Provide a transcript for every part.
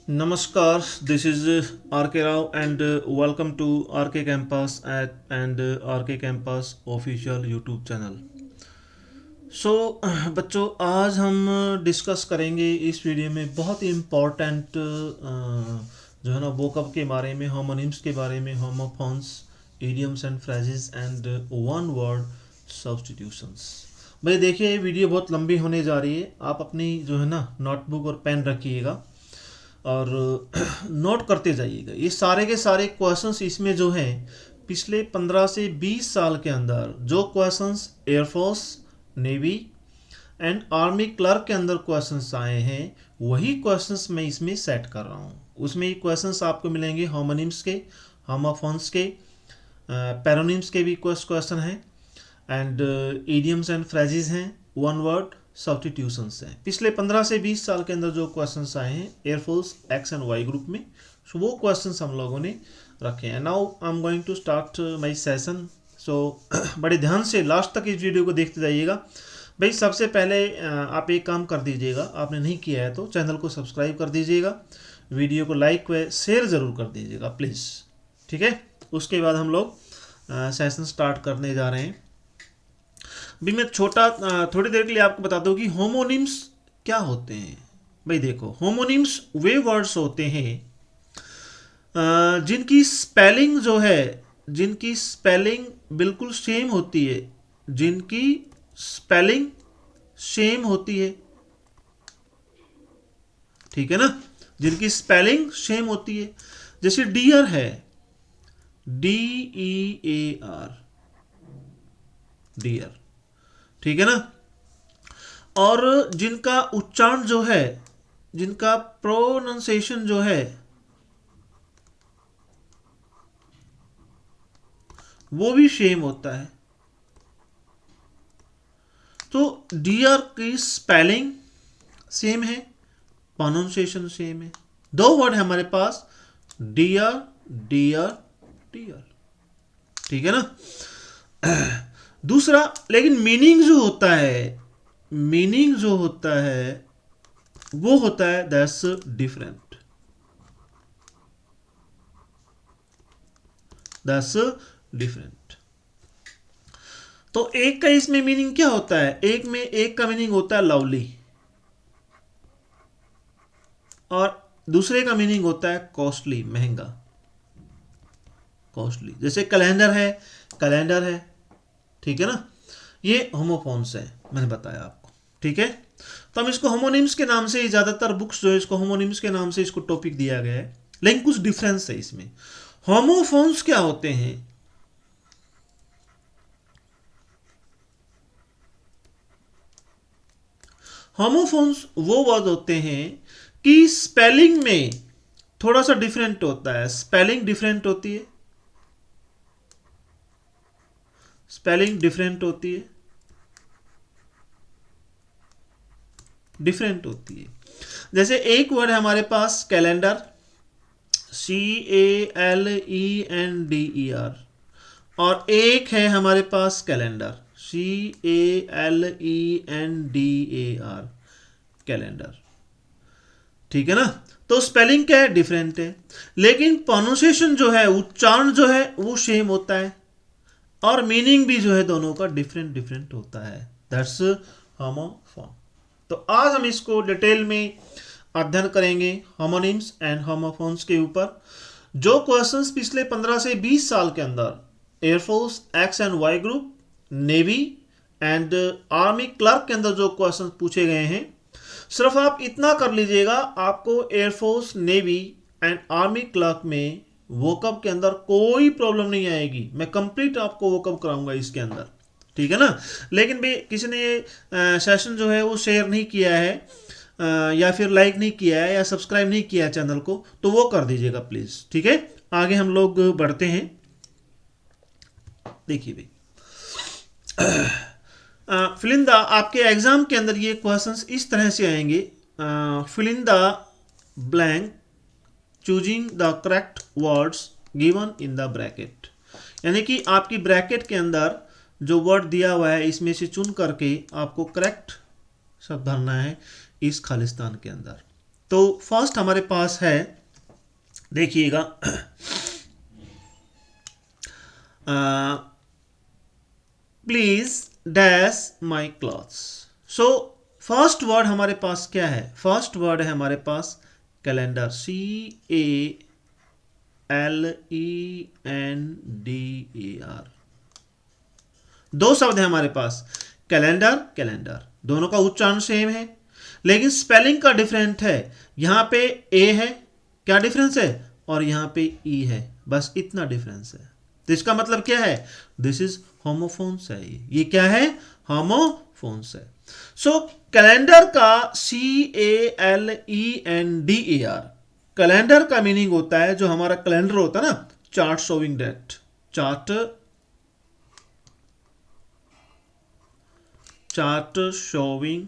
Namaskar, this is RK Rao and welcome to RK Campus and RK Campus official YouTube channel. सो बच्चों आज हम discuss करेंगे इस video में बहुत ही इम्पोर्टेंट जो है ना वोकब के बारे में, होमोनिम्स के बारे में, homophones, idioms and phrases and one word substitutions. भाई देखिए ये वीडियो बहुत लंबी होने जा रही है, आप अपनी जो है ना नोटबुक और पेन रखिएगा और नोट करते जाइएगा। ये सारे के सारे क्वेश्चंस इसमें जो हैं पिछले 15 से 20 साल के अंदर जो questions air force, navy and army clerk के अंदर क्वेश्चंस आए हैं वही क्वेश्चंस मैं इसमें सेट कर रहा हूँ। उसमें ये क्वेश्चंस आपको मिलेंगे होमोनिम्स के, होमोफोन्स के, पैरोनिम्स के भी क्वेश्चन हैं एंड इडियम्स एंड फ्रेजेस हैं, वन वर्ड सब्स्टिट्यूशंस हैं। पिछले 15 से 20 साल के अंदर जो क्वेश्चंस आए हैं air force X and Y group में, सो वो क्वेश्चंस हम लोगों ने रखे हैं। Now I am going to start my session. So बड़े ध्यान से लास्ट तक इस वीडियो को देखते जाइएगा। भाई सबसे पहले आप एक काम कर दीजिएगा, आपने नहीं किया है तो चैनल को सब्सक्राइब कर दीजिएगा, वीडियो को लाइक व शेयर ज़रूर कर दीजिएगा प्लीज़, ठीक है। उसके बाद हम लोग सेशन स्टार्ट करने जा रहे हैं। भी मैं थोड़ी देर के लिए आपको बता दूं कि होमोनिम्स क्या होते हैं। भाई देखो होमोनिम्स वे वर्ड्स होते हैं जिनकी स्पेलिंग जो है, जिनकी स्पेलिंग बिल्कुल सेम होती है, जिनकी स्पेलिंग सेम होती है, ठीक है ना, जिनकी स्पेलिंग सेम होती है। जैसे डियर है, DEAR, डियर, ठीक है ना। और जिनका उच्चारण जो है, जिनका प्रोनाउंसिएशन जो है वो भी सेम होता है। तो डियर की स्पेलिंग सेम है, प्रोनाउंसिएशन सेम है। दो वर्ड है हमारे पास, डियर, डियर, डियर, ठीक है ना। दूसरा लेकिन मीनिंग जो होता है, मीनिंग जो होता है वो होता है दैट्स डिफरेंट, दैट्स डिफरेंट। तो एक का इसमें मीनिंग क्या होता है, एक का मीनिंग होता है लवली और दूसरे का मीनिंग होता है कॉस्टली, महंगा, कॉस्टली। जैसे कैलेंडर है, कैलेंडर है, ठीक है ना। ये होमोफोन्स है, मैंने बताया आपको, ठीक है। तो हम इसको होमोनिम्स के नाम से, ज्यादातर बुक्स जो है इसको होमोनिम्स के नाम से इसको टॉपिक दिया गया है, लेकिन कुछ डिफरेंस है इसमें। होमोफोन्स क्या होते हैं, होमोफोन्स वो वर्ड होते हैं कि स्पेलिंग में थोड़ा सा डिफरेंट होता है, स्पेलिंग डिफरेंट होती है, स्पेलिंग डिफरेंट होती है, डिफरेंट होती है। जैसे एक वर्ड है हमारे पास कैलेंडर, CALENDER, और एक है हमारे पास कैलेंडर, CALENDAR, कैलेंडर, ठीक है ना। तो स्पेलिंग क्या है, डिफरेंट है, लेकिन प्रोनाउंसिएशन जो है, उच्चारण जो है वो सेम होता है और मीनिंग भी जो है दोनों का डिफरेंट डिफरेंट होता है, दैट्स होमोफोन। तो आज हम इसको डिटेल में अध्ययन करेंगे होमोनिम्स एंड होमोफोन्स के ऊपर। जो क्वेश्चंस पिछले 15 से 20 साल के अंदर air force X and Y group, navy and army clerk के अंदर जो क्वेश्चंस पूछे गए हैं, सिर्फ आप इतना कर लीजिएगा, आपको air force, navy and army clerk में वोकब के अंदर कोई प्रॉब्लम नहीं आएगी। मैं कंप्लीट आपको वोकब कराऊंगा इसके अंदर, ठीक है ना। लेकिन भी किसी ने सेशन जो है वो शेयर नहीं किया है या फिर लाइक नहीं किया है या सब्सक्राइब नहीं किया है चैनल को, तो वो कर दीजिएगा प्लीज़, ठीक है। आगे हम लोग बढ़ते हैं। देखिए भाई फिल इन द, आपके एग्जाम के अंदर ये क्वेश्चंस इस तरह से आएंगे, fill in the blank choosing the correct words given in the bracket, यानी कि आपकी ब्रैकेट के अंदर जो वर्ड दिया हुआ है इसमें से चुन करके आपको करेक्ट शब्द भरना है इस खालिस्तान के अंदर, तो फर्स्ट हमारे पास है, देखिएगा, please dash my clothes. So first word हमारे पास क्या है? फर्स्ट वर्ड है हमारे पास कैलेंडर, CALENDAR। दो शब्द है हमारे पास, कैलेंडर कैलेंडर, दोनों का उच्चारण सेम है लेकिन स्पेलिंग का डिफरेंट है। यहां पे ए है, क्या डिफरेंस है, और यहां पे ई है, बस इतना डिफरेंस है। तो इसका मतलब क्या है? दिस इज होमोफोन्स है। ये क्या है? होमोफोन्स है। सो कैलेंडर का CALENDAR, कैलेंडर का मीनिंग होता है, जो हमारा कैलेंडर होता है ना, chart showing date, chart showing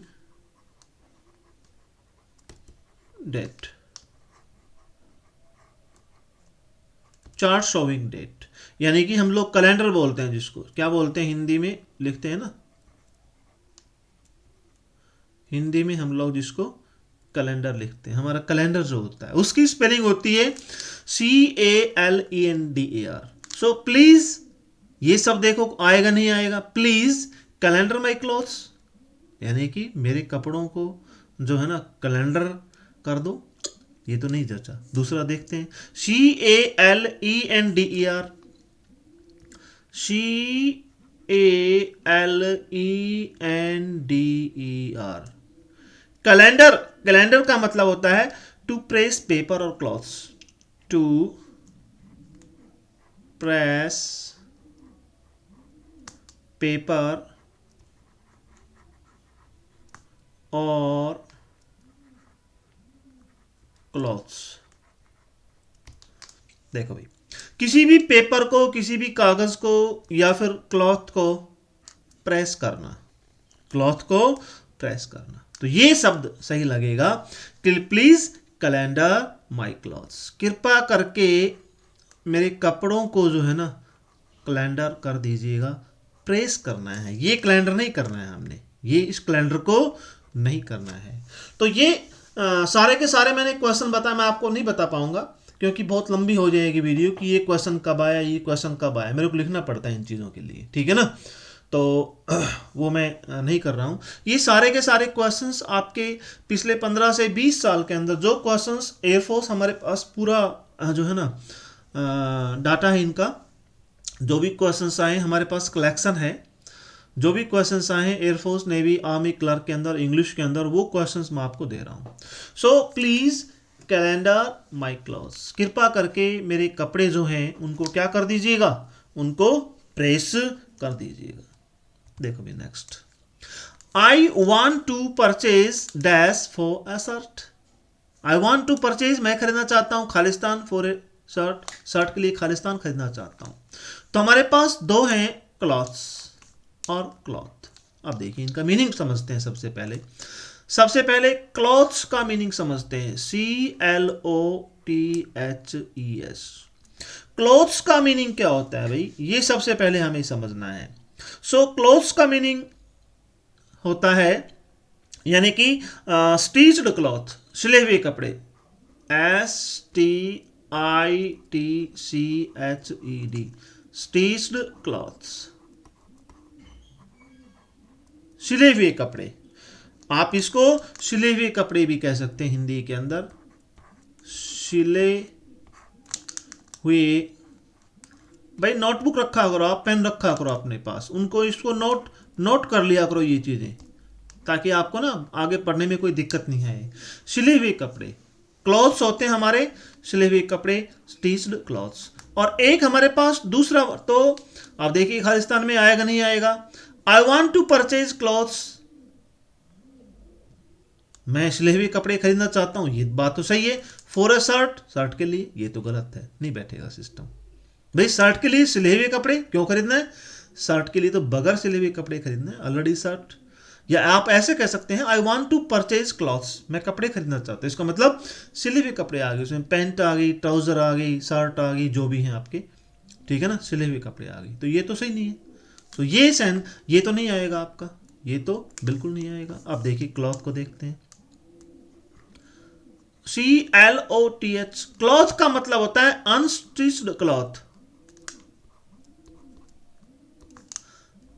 date, chart showing date, यानी कि हम लोग कैलेंडर बोलते हैं, जिसको क्या बोलते हैं, हिंदी में लिखते हैं ना, हिंदी में हम लोग जिसको कैलेंडर लिखते हैं, हमारा कैलेंडर जो होता है उसकी स्पेलिंग होती है CALENDAR। सो प्लीज, ये सब देखो आएगा नहीं आएगा, प्लीज कैलेंडर माई क्लोथ्स, यानी कि मेरे कपड़ों को जो है ना कैलेंडर कर दो। ये तो नहीं जचा। दूसरा देखते हैं, CALENDER, CALENDER, कैलेंडर। कैलेंडर का मतलब होता है टू प्रेस पेपर और क्लॉथ्स, टू प्रेस पेपर और क्लॉथ्स। देखो भाई, किसी भी पेपर को, किसी भी कागज को या फिर क्लॉथ को प्रेस करना, क्लॉथ को प्रेस करना, तो ये शब्द सही लगेगा कि प्लीज कैलेंडर माई क्लॉथ्स, कृपा करके मेरे कपड़ों को जो है ना कैलेंडर कर दीजिएगा। प्रेस करना है, ये कैलेंडर नहीं करना है हमने, ये इस कैलेंडर को नहीं करना है। तो ये सारे के सारे मैंने क्वेश्चन बताया, मैं आपको नहीं बता पाऊंगा क्योंकि बहुत लंबी हो जाएगी वीडियो कि ये क्वेश्चन कब आया, ये क्वेश्चन कब आया, मेरे को लिखना पड़ता है इन चीज़ों के लिए, ठीक है ना। तो वो मैं नहीं कर रहा हूँ। ये सारे के सारे क्वेश्चंस आपके पिछले 15 से 20 साल के अंदर जो क्वेश्चंस एयरफोर्स, हमारे पास पूरा जो है ना डाटा है इनका, जो भी क्वेश्चंस आए हमारे पास कलेक्शन है, जो भी क्वेश्चंस आए हैं एयरफोर्स, नेवी, आर्मी, क्लर्क के अंदर, इंग्लिश के अंदर, वो क्वेश्चंस मैं आपको दे रहा हूँ। So please calendar my clothes, कृपा करके मेरे कपड़े जो हैं उनको क्या कर दीजिएगा, उनको प्रेस कर दीजिएगा। देखो भी next, I want to purchase dash for a shirt. I want to purchase, मैं खरीदना चाहता हूँ, खालिस्तान फॉर ए शर्ट, शर्ट के लिए खालिस्तान खरीदना चाहता हूँ। तो हमारे पास दो हैं, क्लॉथ्स और क्लॉथ। अब देखिए इनका मीनिंग समझते हैं। सबसे पहले क्लॉथ्स का मीनिंग समझते हैं, CLOTHES। क्लॉथ्स का मीनिंग क्या होता है भाई, ये सबसे पहले हमें समझना है। सो क्लॉथ्स का मीनिंग होता है, यानी कि स्टिच्ड क्लॉथ, सिले हुए कपड़े, STITCHED, स्टिच्ड क्लॉथ्स, सिले हुए कपड़े। आप इसको सिले हुए कपड़े भी कह सकते हैं हिंदी के अंदर, सिले हुए। भाई नोटबुक रखा करो आप, पेन रखा करो अपने पास, उनको इसको नोट कर लिया करो ये चीज़ें, ताकि आपको ना आगे पढ़ने में कोई दिक्कत नहीं आए। सिले हुए कपड़े, क्लॉथ्स होते हैं हमारे सिले हुए कपड़े, स्टिच्ड क्लॉथ्स। और एक हमारे पास दूसरा, तो आप देखिए खालिस्तान में आएगा नहीं आएगा, I want to purchase clothes, मैं सिले हुए कपड़े खरीदना चाहता हूं, ये बात तो सही है। फॉर अ शर्ट, शर्ट के लिए, ये तो गलत है, नहीं बैठेगा सिस्टम। भाई शर्ट के लिए सिले हुए कपड़े क्यों खरीदना है, शर्ट के लिए तो बगैर सिले हुए कपड़े खरीदना है, ऑलरेडी शर्ट। या आप ऐसे कह सकते हैं, I want to purchase clothes, मैं कपड़े खरीदना चाहता हूँ, इसका मतलब सिले हुए कपड़े आ गए, उसमें पैंट आ गई, ट्राउजर आ गई, शर्ट आ गई, जो भी हैं आपके, ठीक है ना, सिले हुए कपड़े आ गई। तो ये तो सही नहीं है, तो ये तो नहीं आएगा आपका, ये तो बिल्कुल नहीं आएगा। अब देखिए क्लॉथ को देखते हैं, CLOTH। क्लॉथ का मतलब होता है अनस्टिच्ड क्लॉथ,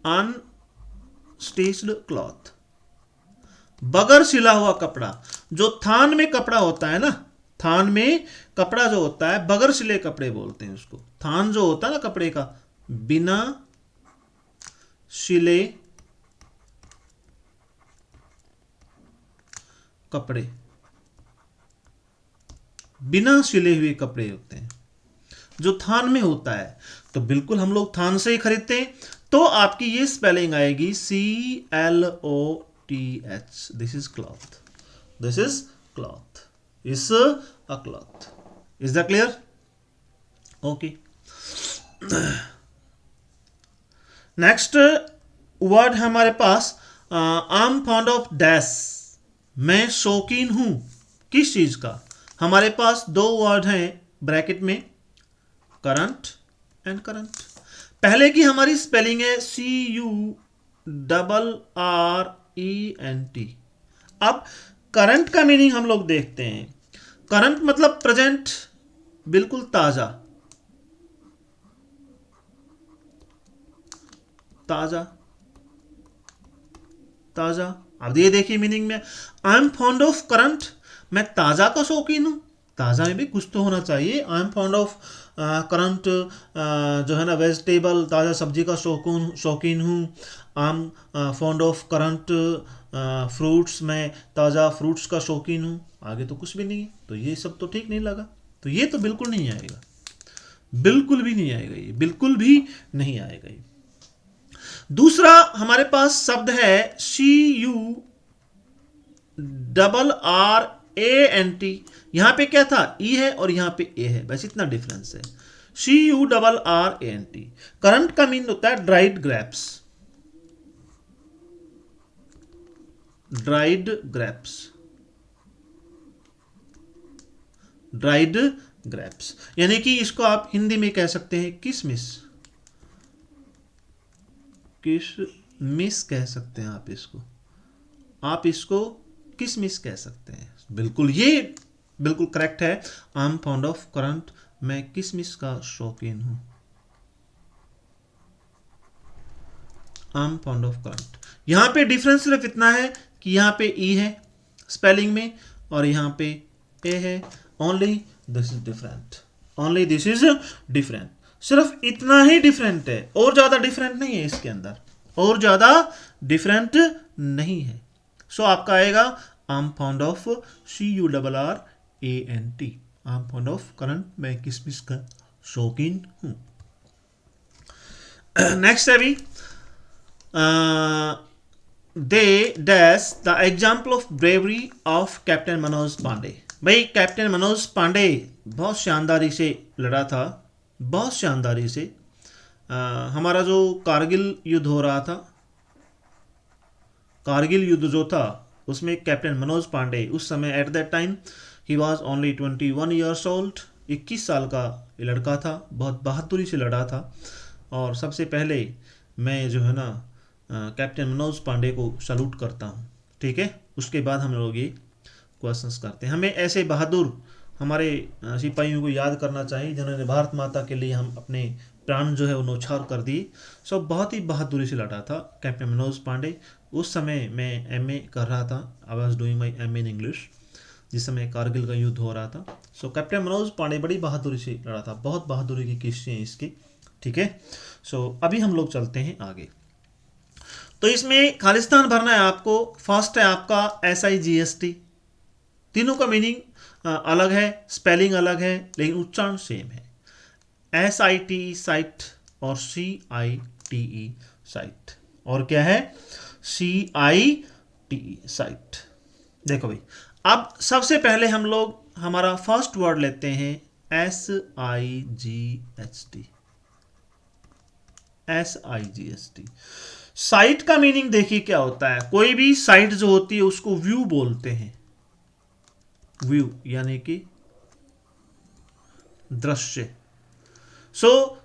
अनस्टिच्ड क्लॉथ, बगैर सिला हुआ कपड़ा। जो थान में कपड़ा होता है ना, थान में कपड़ा जो होता है बगैर सिले कपड़े बोलते हैं उसको। थान जो होता है ना कपड़े का, बिना सिले कपड़े, बिना सिले हुए कपड़े होते हैं जो थान में होता है। तो बिल्कुल हम लोग थान से ही खरीदते हैं। तो आपकी ये स्पेलिंग आएगी CLOTH। This is cloth, this is cloth, is a cloth. Is that clear? Okay. Next word है हमारे पास I am fond of dash. मैं शौकीन हूं किस चीज का? हमारे पास दो वर्ड हैं ब्रैकेट में, करंट एंड करंट। पहले की हमारी स्पेलिंग है CURRENT। अब करंट का मीनिंग हम लोग देखते हैं। करंट मतलब प्रेजेंट, बिल्कुल ताजा, ताजा, ताजा। अब ये देखिए मीनिंग में, आई एम फॉन्ड ऑफ करंट, मैं ताजा का शौकीन हूं। ताजा में भी कुछ तो होना चाहिए। आई एम फॉन्ड ऑफ करंट, जो है ना वेजिटेबल, ताजा सब्जी का शौकीन हूँ। आई am fond of current fruits, मैं ताज़ा फ्रूट्स का शौकीन हूँ। आगे तो कुछ भी नहीं है, तो ये सब तो ठीक नहीं लगा। तो ये तो बिल्कुल नहीं आएगा, बिल्कुल भी नहीं आएगा, ये बिल्कुल भी नहीं आएगा ये। दूसरा हमारे पास शब्द है CURRENT। यहां पे क्या था? ई है और यहां पे ए है, बस इतना डिफरेंस है। CURRENT। करंट का मीन होता है dried grapes, dried grapes, dried grapes. यानी कि इसको आप हिंदी में कह सकते हैं किशमिश, किशमिश कह सकते हैं आप इसको, आप इसको किशमिश कह सकते हैं। बिल्कुल, ये बिल्कुल करेक्ट है। आई एम फॉन्ड ऑफ करंट, मैं किशमिश का शौकीन हूं। आई एम फॉन्ड ऑफ करंट। यहां पे डिफरेंस सिर्फ इतना है कि यहां पे ई है स्पेलिंग में और यहां पे ए है। Only this is different, only this is different. सिर्फ इतना ही डिफरेंट है, और ज्यादा डिफरेंट नहीं है इसके अंदर, और ज्यादा डिफरेंट नहीं है। सो आपका आएगा I am fond of CURRENT। I am fond of currant, मैं किशमिश का शौकीन हूं। नेक्स्ट है भी they dash the example of bravery of Captain Manoj Pandey. भाई कैप्टन मनोज पांडे बहुत शानदारी से लड़ा था, बहुत शानदारी से। हमारा जो कारगिल युद्ध हो रहा था, कारगिल युद्ध जो था उसमें कैप्टन मनोज पांडे उस समय at that time he was only 21 years old, 21 साल का लड़का था। बहुत बहादुरी से लड़ा था। और सबसे पहले मैं जो है ना कैप्टन मनोज पांडे को सल्यूट करता हूँ। ठीक है, उसके बाद हम लोग ये क्वेश्चंस करते हैं। हमें ऐसे बहादुर हमारे सिपाहियों को याद करना चाहिए जिन्होंने भारत माता के लिए हम अपने प्राण जो है वो न्यौछावर कर दिए। सो बहुत ही बहादुरी से लड़ा था कैप्टन मनोज पांडे। उस समय मैं MA कर रहा था, I was doing my MA in English, जिस समय कारगिल का युद्ध हो रहा था। सो कैप्टन मनोज पांडे बड़ी बहादुरी से लड़ा था, बहुत बहादुरी की किस्से हैं इसकी। ठीक है, सो अभी हम लोग चलते हैं आगे। तो इसमें खालिस्तान भरना है आपको। फर्स्ट है आपका SIGST। तीनों का मीनिंग अलग है, स्पेलिंग अलग है, लेकिन उच्चारण सेम है। SITE साइट और CITE साइट, और क्या है? CITE site. देखो भाई, अब सबसे पहले हम लोग हमारा फर्स्ट वर्ड लेते हैं SIGST। SIGST साइट का मीनिंग देखिए क्या होता है। कोई भी साइट जो होती है उसको व्यू बोलते हैं, व्यू यानी कि दृश्य। सो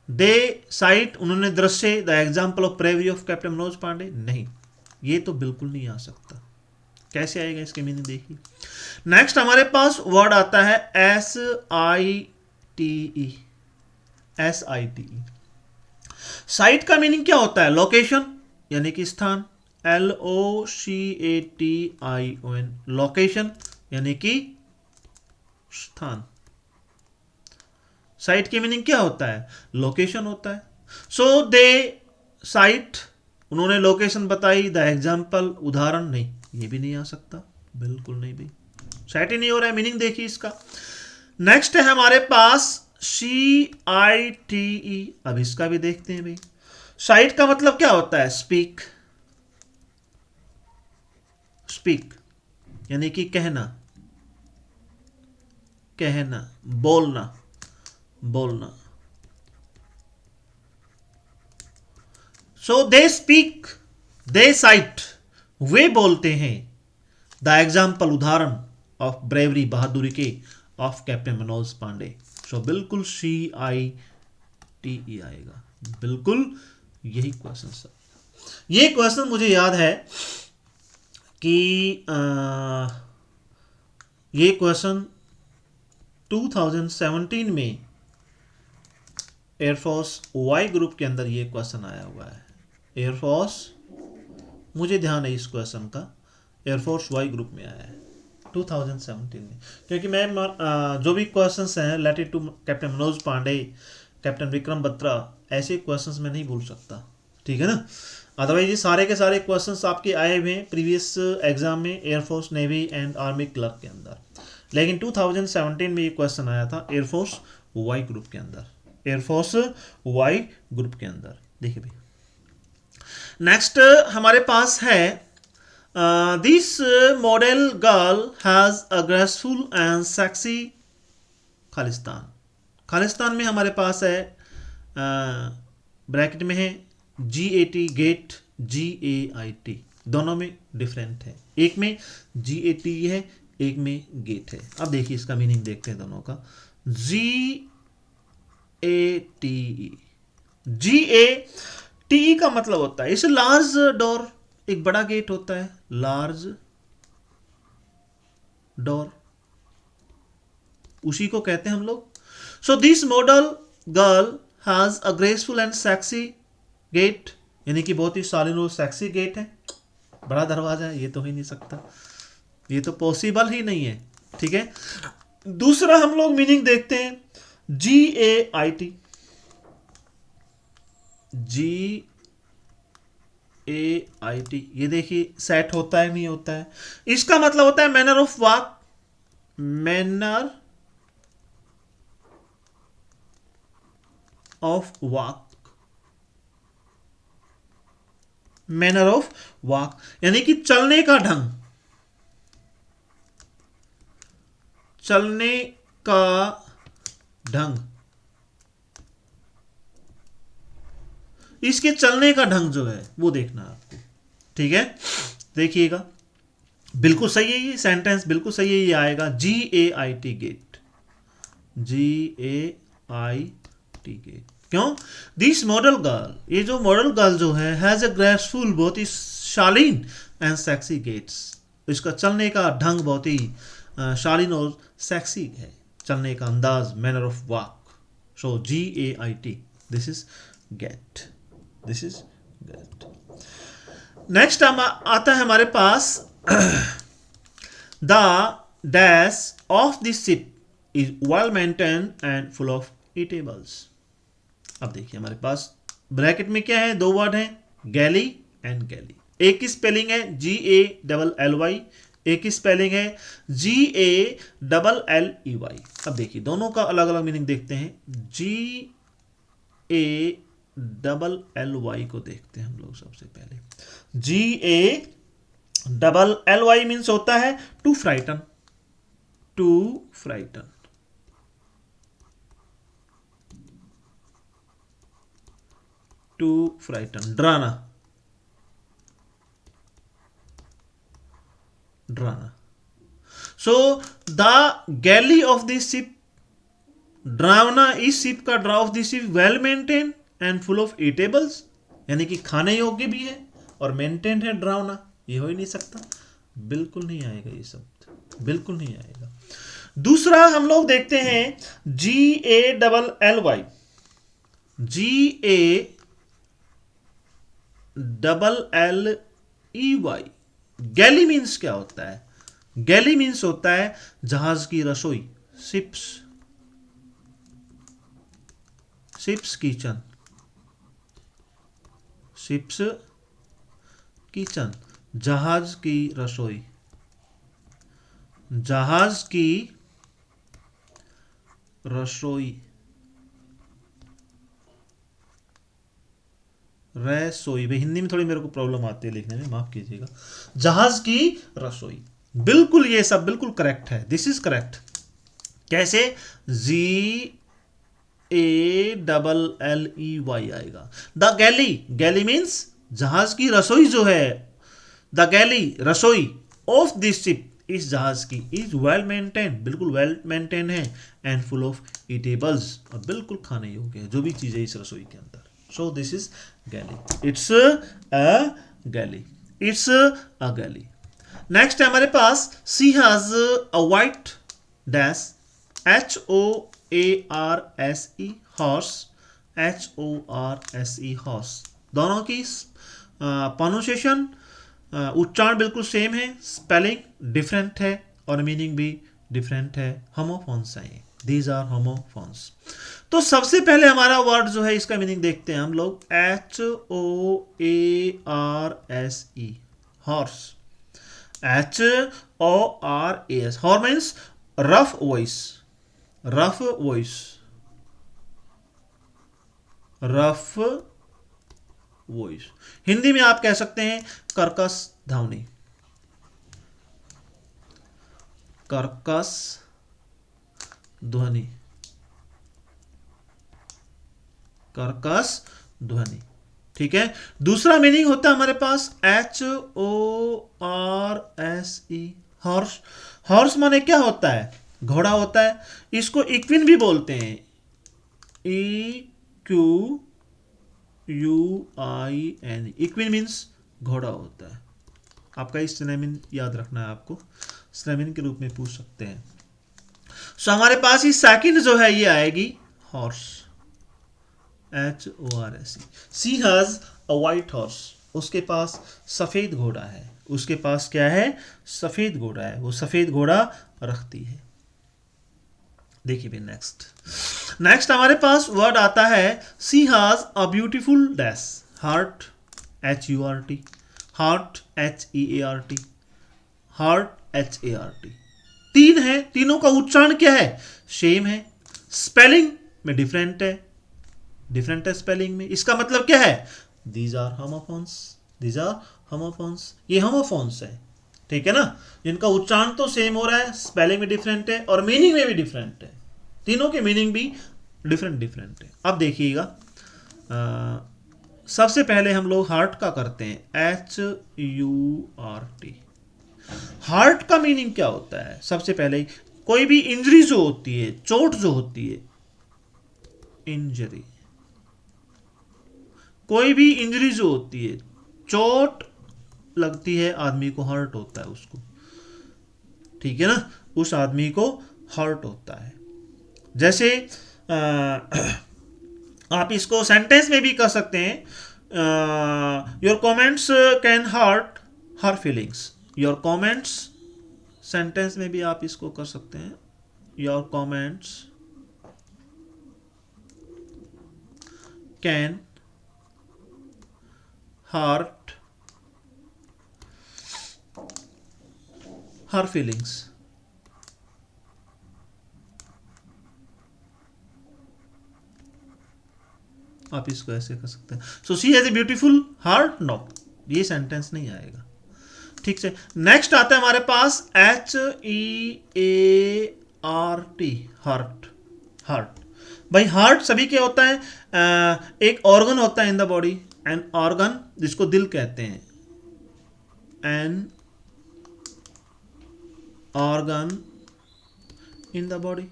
दे साइट, उन्होंने दृश्य, the example of bravery of Captain Manoj Pandey, नहीं, ये तो बिल्कुल नहीं आ सकता। कैसे आएगा इसके मीनिंग देखिए। नेक्स्ट हमारे पास वर्ड आता है SITE। SITE साइट का मीनिंग क्या होता है? लोकेशन यानी कि स्थान। LOCATION लोकेशन यानी कि स्थान। साइट की मीनिंग क्या होता है? लोकेशन होता है। सो दे साइट, उन्होंने लोकेशन बताई। द एग्जाम्पल उदाहरण, नहीं ये भी नहीं आ सकता, बिल्कुल नहीं भाई, साइट ही नहीं हो रहा है। मीनिंग देखिए इसका। नेक्स्ट है हमारे पास CITE। अब इसका भी देखते हैं भाई। साइट का मतलब क्या होता है? स्पीक। स्पीक यानी कि कहना, कहना, बोलना, बोलना। सो दे स्पीक, दे साइट, वे बोलते हैं। द एग्जाम्पल उदाहरण ऑफ ब्रेवरी बहादुरी के ऑफ कैप्टन मनोज पांडे। सो बिल्कुल CITE आएगा, बिल्कुल यही क्वेश्चन सर। ये क्वेश्चन मुझे याद है कि ये क्वेश्चन 2017 में एयरफोर्स वाई ग्रुप के अंदर ये क्वेश्चन आया हुआ है। एयरफोर्स, मुझे ध्यान है इस क्वेश्चन का, एयरफोर्स वाई ग्रुप में आया है 2017 में। क्योंकि मैं जो भी क्वेश्चंस हैं related to Captain Manoj Pandey, Captain Vikram Batra, ऐसे क्वेश्चंस मैं नहीं भूल सकता, ठीक है ना। अदरवाइज ये सारे के सारे क्वेश्चंस आपके आए हुए हैं प्रीवियस एग्जाम में air force, navy and army clerk के अंदर। लेकिन 2017 में ये क्वेश्चन आया था एयरफोर्स वाई ग्रुप के अंदर, एयरफोर्स वाई ग्रुप के अंदर। देखिए भाई, नेक्स्ट हमारे पास है this model girl has a graceful and sexy Khalistan. Khalistan में हमारे पास है ब्रैकेट में है GAT गेट, GAIT, दोनों में डिफरेंट है। एक में GAT है, एक में गेट है। अब देखिए इसका मीनिंग देखते हैं दोनों का। GATE, GATE का मतलब होता है इस लार्ज डोर, एक बड़ा गेट होता है, लार्ज डोर, उसी को कहते हैं हम लोग। So this model girl has a graceful and sexy gait, यानी कि बहुत ही शालीन और सेक्सी गेट है, बड़ा दरवाजा है। ये तो ही नहीं सकता, ये तो पॉसिबल ही नहीं है, ठीक है। दूसरा हम लोग मीनिंग देखते हैं GAIT। GAIT ये देखिए सेट होता है नहीं होता है। इसका मतलब होता है manner of walk, manner of walk, manner of walk यानी कि चलने का ढंग, चलने का ढंग। इसके चलने का ढंग जो है वो देखना आपको, ठीक है। देखिएगा बिल्कुल सही है, ये सेंटेंस बिल्कुल सही है, ये आएगा GAIT गेट, GAIT गेट। क्यों? दिस मॉडल गर्ल, ये जो मॉडल गर्ल जो है, हैज अ ग्रेसफुल, बहुत ही शालीन एंड सेक्सी गेट्स, इसका चलने का ढंग बहुत ही शालीन और सेक्सी है, चलने का अंदाज, manner of walk. So GAIT, this is gait, this is gait. Next आता है हमारे पास the dash of the ship is well maintain and full of eatables. अब देखिए हमारे पास ब्रैकेट में क्या है, दो वर्ड हैं, गैली एंड गैली। एक की स्पेलिंग है GALLY, एक की स्पेलिंग है GALLEY। अब देखिए दोनों का अलग अलग मीनिंग देखते हैं। GALLY को देखते हैं हम लोग सबसे पहले। GALLY मीन्स होता है to frighten, to frighten, to frighten, डराना, डराना। So the galley of the ship, डरावना इस शिप का, draw of the ship well maintain and full of eatables, यानी कि खाने योग्य भी है और मेंटेन है, डरावना ये हो ही नहीं सकता। बिल्कुल नहीं आएगा ये शब्द, बिल्कुल नहीं आएगा। दूसरा हम लोग देखते हैं GALLY, GALLEY। गैली मीन्स क्या होता है? गैली मीन्स होता है जहाज की रसोई, ships, ships kitchen, ships kitchen, जहाज की रसोई, जहाज की रसोई, रसोई। भाई हिंदी में थोड़ी मेरे को प्रॉब्लम आती है लिखने में, माफ कीजिएगा। जहाज की रसोई, बिल्कुल ये सब बिल्कुल करेक्ट है, दिस इज करेक्ट। कैसे? GALLEY आएगा। द गैली, गैली मीन्स जहाज की रसोई जो है, द गैली रसोई ऑफ दिस शिप, इस जहाज की, इज वेल मेंटेन, बिल्कुल वेल मेंटेन है, एंड फुल ऑफ ईटेबल्स, और बिल्कुल खाने योग्य है जो भी चीज है इस रसोई के अंदर। So this is galley, it's a galley, it's a galley. Next है हमारे पास she has a white dash, HOARSE, hoarse, HORSE horse. दोनों की प्रोनाउंसिएशन, उच्चारण बिल्कुल सेम है, स्पेलिंग डिफरेंट है और मीनिंग भी डिफरेंट है, होमोफोन्स हैं, दीज आर होमोफोन्स। तो सबसे पहले हमारा वर्ड जो है इसका मीनिंग देखते हैं हम लोग, HOARSE, hoarse, HORAS, hoarse means rough voice, rough voice, rough voice. Hindi में आप कह सकते हैं कर्कश ध्वनि, कर्कश ध्वनि, कर्कश ध्वनि। ठीक है। दूसरा मीनिंग होता है हमारे पास HORSE, हॉर्स। हॉर्स माने क्या होता है? घोड़ा होता है। इसको इक्विन भी बोलते हैं, EQUIN, इक्विन मीन्स घोड़ा होता है। आपका इस सिनोनिम याद रखना है, आपको सिनोनिम के रूप में पूछ सकते हैं। सो हमारे पास ही सेकंड जो है ये आएगी horse, HORSE। She has a white horse, उसके पास सफेद घोड़ा है, उसके पास क्या है? सफेद घोड़ा है, वो सफेद घोड़ा रखती है। देखिए भी नेक्स्ट, नेक्स्ट हमारे पास वर्ड आता है she has a beautiful dash, hurt, HURT, heart, HEART, hart, HART। तीन है, तीनों का उच्चारण क्या है? सेम है, स्पेलिंग में डिफरेंट है, डिफरेंट है स्पेलिंग में। इसका मतलब क्या है? These are homophones, these are homophones, ये होमोफोन्स है। ठीक है ना, जिनका उच्चारण तो सेम हो रहा है, स्पेलिंग में डिफरेंट है और मीनिंग में भी डिफरेंट है, तीनों के मीनिंग भी डिफरेंट डिफरेंट है। अब देखिएगा, सबसे पहले हम लोग हार्ट का करते हैं, HURT। हार्ट का मीनिंग क्या होता है? सबसे पहले कोई भी इंजरी जो होती है, चोट जो होती है, इंजरी, कोई भी इंजरी जो होती है, चोट लगती है आदमी को, हर्ट होता है उसको। ठीक है ना, उस आदमी को हर्ट होता है। जैसे आप इसको सेंटेंस में भी कर सकते हैं, your comments can hurt her feelings, your comments, sentence में भी आप इसको कर सकते हैं, your comments can hurt her feelings. आप इसको ऐसे कर सकते हैं, so she has a beautiful heart, no, ये सेंटेंस नहीं आएगा। ठीक से, नेक्स्ट आता है हमारे पास HEART, हार्ट, हार्ट। भाई हार्ट सभी के होता है, एक ऑर्गन होता है in the body, an organ जिसको दिल कहते हैं, an organ in the body,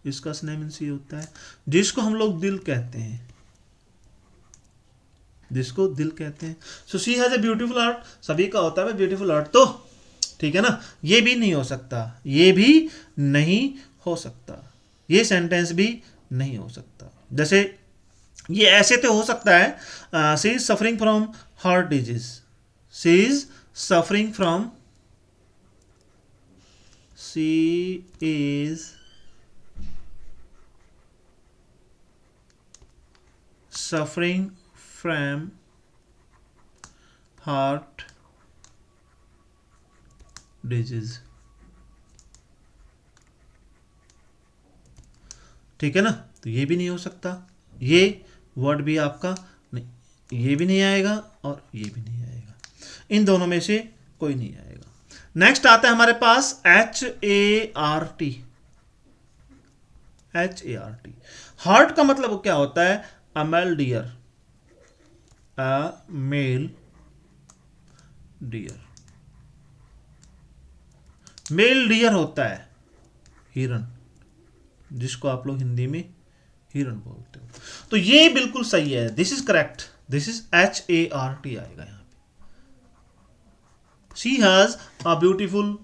इसका सिनोनिम सी होता है, जिसको हम लोग दिल कहते हैं, जिसको दिल कहते हैं। So she has a beautiful heart, सभी का होता है ब्यूटीफुल हार्ट, तो ठीक है ना, ये भी नहीं हो सकता, ये भी नहीं हो सकता, ये सेंटेंस भी नहीं हो सकता। जैसे ये ऐसे तो हो सकता है, she is suffering from heart disease, she is suffering from, she is suffering from heart disease, ठीक है ना, तो ये भी नहीं हो सकता, ये वर्ड भी आपका नहीं, ये भी नहीं आएगा और ये भी नहीं आएगा, इन दोनों में से कोई नहीं आएगा। नेक्स्ट आता है हमारे पास HART, HART, हार्ट का मतलब क्या होता है, अ मेल डियर, अ मेल डियर, मेल डियर होता है हिरन, जिसको आप लोग हिंदी में हिरन बोलते हो, तो ये बिल्कुल सही है, this is correct, this is HART आएगा यहाँ पे। She has a beautiful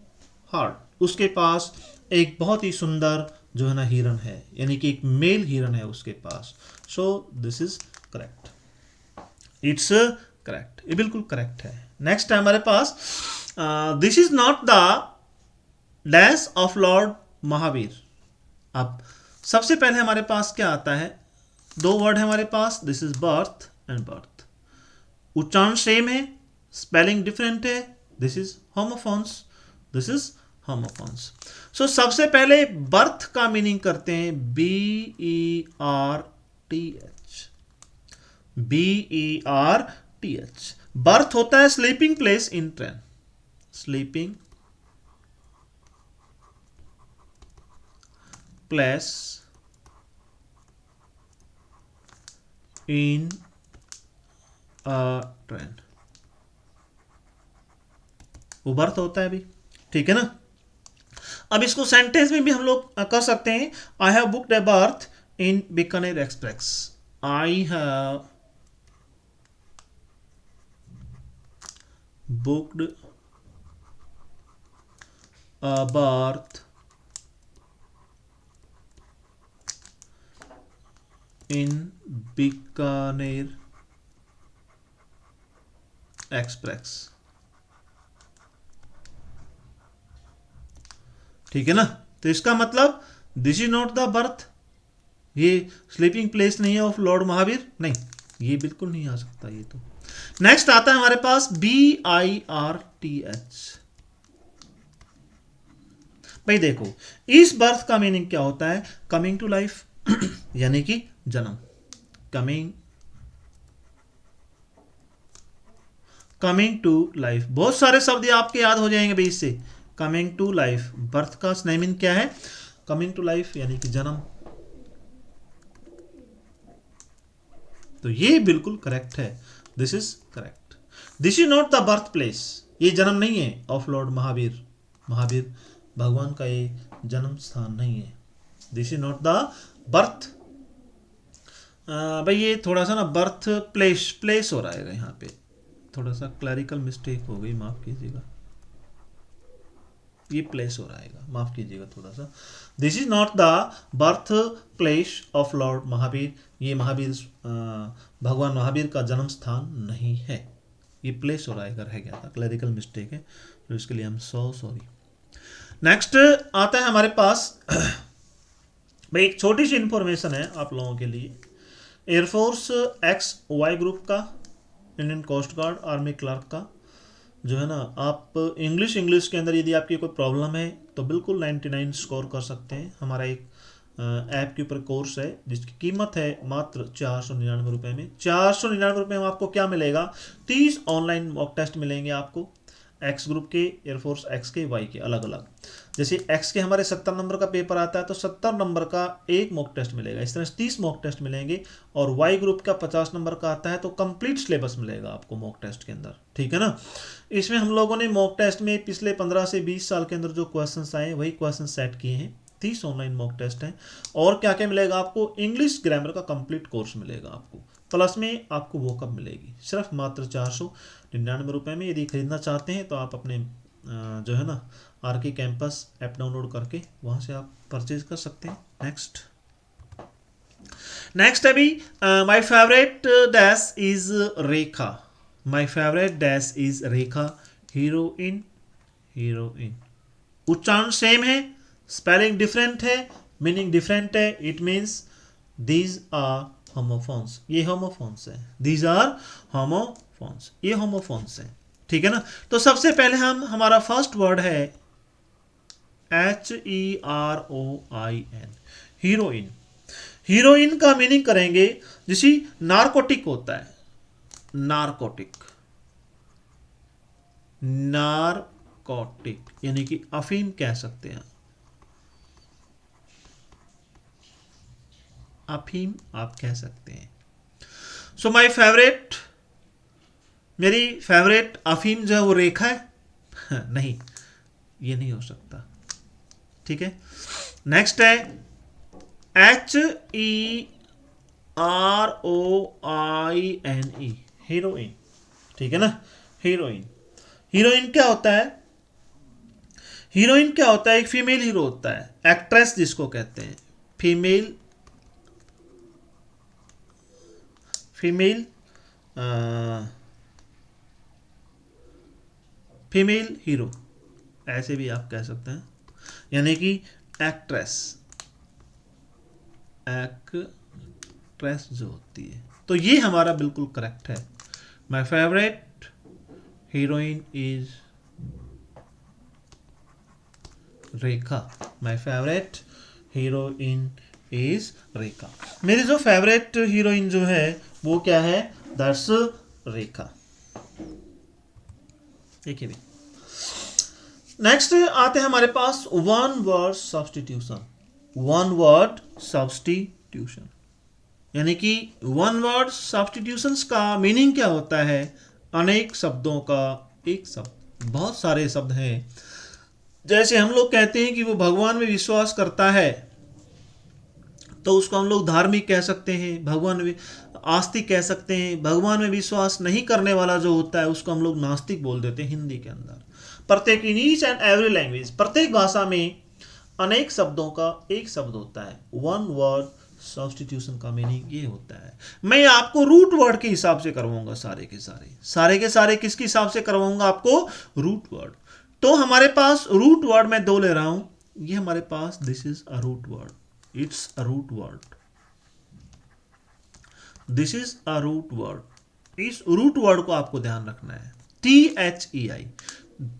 heart, उसके पास एक बहुत ही सुंदर जो है ना हिरन है, यानी कि एक मेल हिरन है उसके पास, so this is correct, it's correct, ये बिल्कुल करेक्ट है। नेक्स्ट है हमारे पास, this is not the dash of lord Mahavir. अब सबसे पहले हमारे पास क्या आता है, दो वर्ड है हमारे पास, this is berth and birth, उच्चारण सेम है, स्पेलिंग डिफरेंट है, this is homophones, this is homophones. So सबसे पहले बर्थ का मीनिंग करते हैं, BERTH, BERTH, बर्थ होता है sleeping place in train, sleeping place in a train, वो बर्थ होता है अभी, ठीक है ना। अब इसको सेंटेंस में भी हम लोग कर सकते हैं, I have booked A birth in Bikaner express, I have booked a birth in Bikaner express, ठीक है ना। तो इसका मतलब this is not the birth, ये स्लीपिंग प्लेस नहीं है ऑफ लॉर्ड महावीर, नहीं, ये बिल्कुल नहीं आ सकता ये तो। नेक्स्ट आता है हमारे पास BIRTH, भाई देखो इस बर्थ का मीनिंग क्या होता है, कमिंग टू लाइफ, यानी कि जन्म, कमिंग टू लाइफ, बहुत सारे शब्द आपके याद हो जाएंगे भाई इससे, कमिंग टू लाइफ, बर्थ का मीनिंग क्या है, कमिंग टू लाइफ यानी कि जन्म, तो ये बिल्कुल करेक्ट है, this is correct. This is not the birth place, ये जन्म नहीं है ऑफ लॉर्ड महावीर, महावीर भगवान का ये जन्म स्थान नहीं है, this is not the birth. भाई ये थोड़ा सा ना बर्थ प्लेस प्लेस हो रहा है यहाँ पे, थोड़ा सा क्लैरिकल मिस्टेक हो गई, माफ कीजिएगा, ये प्लेस हो रहा है, माफ कीजिएगा थोड़ा सा, this is not the birth place of lord Mahavir, ये महावीर भगवान महावीर का जन्म स्थान नहीं है, ये प्लेस हो रहा है, रह गया था, क्लैरिकल मिस्टेक है, तो इसके लिए I am so sorry. Next आता है हमारे पास भाई एक छोटी सी इंफॉर्मेशन है आप लोगों के लिए, एयरफोर्स XY ग्रुप का, Indian coast guard, army clerk का जो है ना, आप इंग्लिश के अंदर यदि आपकी कोई प्रॉब्लम है तो बिल्कुल 99 स्कोर कर सकते हैं। हमारा एक ऐप के ऊपर कोर्स है जिसकी कीमत है मात्र 499 रुपये में। 499 रुपये में आपको क्या मिलेगा, 30 ऑनलाइन मॉक टेस्ट मिलेंगे आपको, एक्स ग्रुप के, एयरफोर्स एक्स के, वाई के अलग अलग। जैसे एक्स के हमारे 70 नंबर का पेपर आता है तो 70 नंबर का एक मॉक टेस्ट मिलेगा, इस तरह से 30 मॉक टेस्ट मिलेंगे। और वाई ग्रुप का 50 नंबर का आता है तो कंप्लीट सिलेबस मिलेगा आपको मॉक टेस्ट के अंदर, ठीक है ना। इसमें हम लोगों ने मॉक टेस्ट में पिछले 15 से 20 साल के अंदर जो क्वेश्चन आए वही क्वेश्चन सेट किए हैं, 30 ऑनलाइन मॉक टेस्ट हैं। और क्या क्या मिलेगा आपको, इंग्लिश ग्रामर का कंप्लीट कोर्स मिलेगा आपको, प्लस में आपको वो कब मिलेगी, सिर्फ मात्र 499 रुपये में। यदि खरीदना चाहते हैं तो आप अपने जो है ना आरके कैंपस ऐप डाउनलोड करके वहाँ से आप परचेज कर सकते हैं। नेक्स्ट नेक्स्ट है भी my favourite dash is Rekha. My favourite dash is Rekha heroine. Heroine उच्चारण सेम है, स्पेलिंग डिफरेंट है, मीनिंग डिफरेंट है। It means these are homophones, ये होमोफोन्स है। दीज आर होमोफोन्स, ये होमोफोन्स है। ठीक है ना। तो सबसे पहले हमारा फर्स्ट वर्ड है HEROIN, हीरोइन। हीरोइन का मीनिंग करेंगे जैसे नारकोटिक होता है, नारकोटिक, नारकोटिक यानी कि अफीम कह सकते हैं, अफीम आप कह सकते हैं। सो माई फेवरेट, मेरी फेवरेट अफीम जो है वो रेखा है नहीं, ये नहीं हो सकता। ठीक है। नेक्स्ट है HEROINE, हीरोइन। ठीक है ना। हीरोइन, हीरोइन क्या होता है, हीरोइन क्या होता है, एक फीमेल हीरो होता है, एक्ट्रेस जिसको कहते हैं, फीमेल, फीमेल फीमेल हीरो ऐसे भी आप कह सकते हैं, यानी कि एक्ट्रेस, एक्ट्रेस जो होती है। तो ये हमारा बिल्कुल करेक्ट है। My favourite heroine is Rekha. My favourite heroine is Rekha. मेरी जो फेवरेट हीरोइन जो है वो क्या है, दैट्स रेखा। देखिए नेक्स्ट आते हैं हमारे पास one word substitution. One word substitution यानी कि वन वर्ड सब्स्टिट्यूशंस का मीनिंग क्या होता है, अनेक शब्दों का एक शब्द। बहुत सारे शब्द हैं, जैसे हम लोग कहते हैं कि वो भगवान में विश्वास करता है तो उसको हम लोग धार्मिक कह सकते हैं, भगवान में आस्तिक कह सकते हैं। भगवान में विश्वास नहीं करने वाला जो होता है उसको हम लोग नास्तिक बोल देते हैं हिंदी के अंदर। प्रत्येक, in each and every language, प्रत्येक भाषा में अनेक शब्दों का एक शब्द होता है। वन वर्ड सब्स्टिट्यूशन का मीनिंग ये होता है। मैं आपको रूट वर्ड के हिसाब से करवाऊंगा, सारे के सारे किसके हिसाब से करवाऊंगा आपको, रूट वर्ड। तो हमारे पास रूट वर्ड मैं दो ले रहा हूं, ये हमारे पास this is a root word, it's a root word, this is a root word. इस रूट वर्ड को आपको ध्यान रखना है। THEI,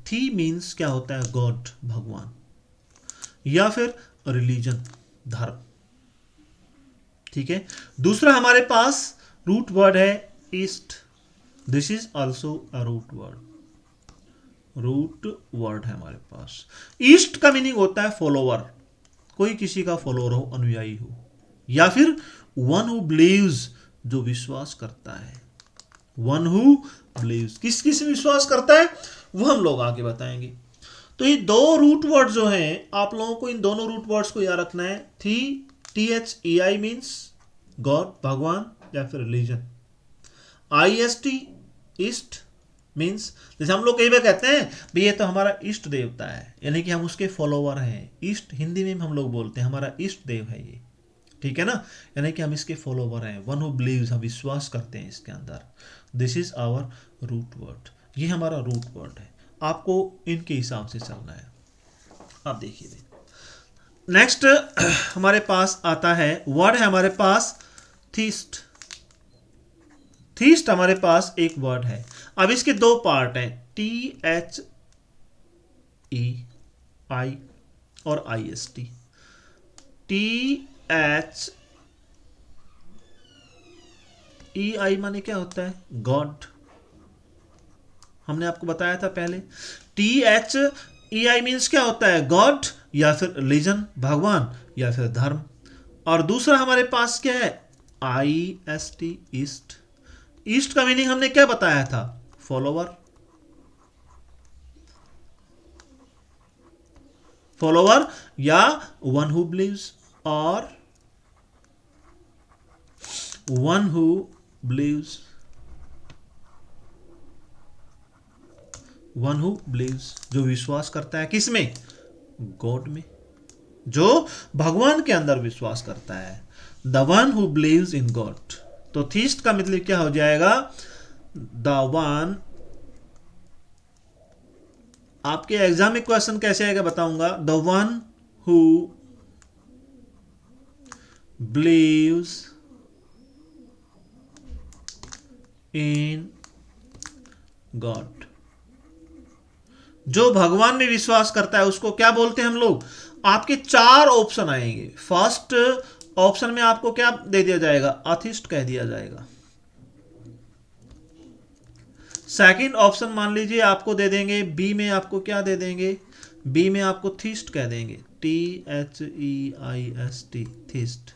थी मीन्स क्या होता है, गॉड, भगवान, या फिर रिलीजन, धर्म। ठीक है। दूसरा हमारे पास रूट वर्ड है east, this is also a root word, root word है हमारे पास। ईस्ट का मीनिंग होता है फॉलोवर, कोई किसी का फॉलोअर हो, अनुयायी हो, या फिर वन हु बिलीव्स, जो विश्वास करता है। वन हु बिलीव्स, किस किस में विश्वास करता है वो हम लोग आगे बताएंगे। तो ये दो रूट वर्ड जो हैं, आप लोगों को इन दोनों रूट वर्ड्स को याद रखना है। THEI मीन्स गॉड, भगवान या फिर रिलीजन। IST, ईस्ट मीन्स, जैसे हम लोग कई बार कहते हैं भाई ये तो हमारा इष्ट देवता है, यानी कि हम उसके फॉलोवर हैं। ईस्ट हिंदी में हम लोग बोलते हैं हमारा इष्ट देव है ये। ठीक है ना, यानी कि हम इसके फॉलोवर हैं। वन हु बिलीव्स, हम विश्वास करते हैं इसके अंदर। This is our root word, ये हमारा रूट वर्ड है। आपको इनके हिसाब से चलना है। अब देखिए नेक्स्ट हमारे पास आता है वर्ड है हमारे पास थीस्ट। थीस्ट हमारे पास एक वर्ड है। अब इसके दो पार्ट हैं, THEI और IST। THEI माने क्या होता है, गॉड, हमने आपको बताया था पहले। THEI मीन्स क्या होता है, गॉड या फिर रिलीजन, भगवान या फिर धर्म। और दूसरा हमारे पास क्या है, IST, ईस्ट। ईस्ट का मीनिंग हमने क्या बताया था, फॉलोवर, फॉलोवर या वन हु बिलीव्स और one who beliefs, one who beliefs, जो विश्वास करता है किसमें? गॉड में, जो भगवान के अंदर विश्वास करता है, the one who believes in God. तो थीस्ट का मतलब क्या हो जाएगा? द वन, आपके एग्जाम में क्वेश्चन कैसे आएगा बताऊंगा। The one who believes in God, जो भगवान में विश्वास करता है उसको क्या बोलते हैं हम लोग? आपके चार ऑप्शन आएंगे। फर्स्ट ऑप्शन में आपको क्या दे दिया जाएगा? अथिस्ट कह दिया जाएगा। सेकंड ऑप्शन मान लीजिए आपको दे देंगे, बी में आपको क्या दे देंगे? बी में आपको थीस्ट कह देंगे, THEIST, थीस्ट।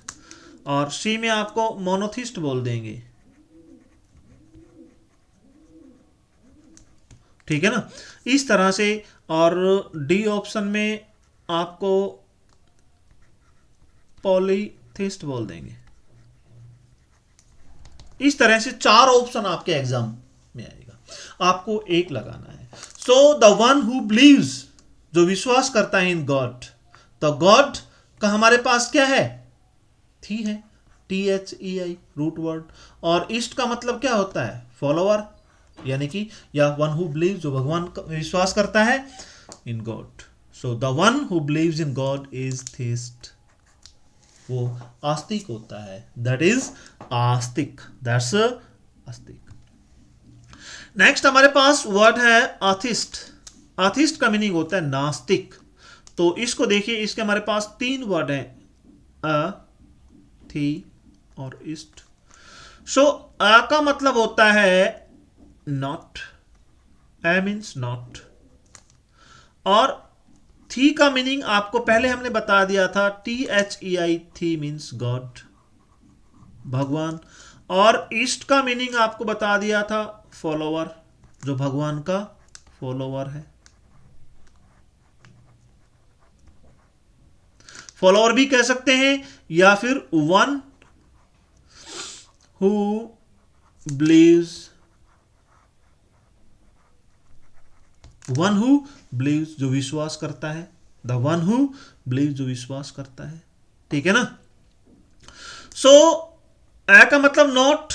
और सी में आपको मोनोथिस्ट बोल देंगे, ठीक है ना, इस तरह से। और डी ऑप्शन में आपको पॉलीथिस्ट बोल देंगे। इस तरह से चार ऑप्शन आपके एग्जाम में आएगा, आपको एक लगाना है। So the one who beliefs, जो विश्वास करता है इन गॉड, तो गॉड का हमारे पास क्या है? थी है, THEI रूट वर्ड। और ईस्ट का मतलब क्या होता है? फॉलोअर, यानी कि या वन हु बिलीव, जो भगवान का विश्वास करता है in God. So the one who believes in God is theist, वो आस्तिक होता है, that is Astik, that's Astik. Next हमारे पास वर्ड है अथिस्ट। अथिस्ट का मीनिंग होता है नास्तिक। तो इसको देखिए, इसके हमारे पास तीन वर्ड हैं, अ, थी और इस्ट। सो अ का मतलब होता है नॉट, ए मीन्स नॉट। और थी का मीनिंग आपको पहले हमने बता दिया था, THEI, थी मीन्स गॉड, भगवान। और ईस्ट का मीनिंग आपको बता दिया था, फॉलोअर, जो भगवान का फॉलोअर है। फॉलोअर भी कह सकते हैं, या फिर one who beliefs, one who beliefs, जो विश्वास करता है, द वन हु बिलीव्स, जो विश्वास करता है, ठीक है ना। सो ए का मतलब नॉट,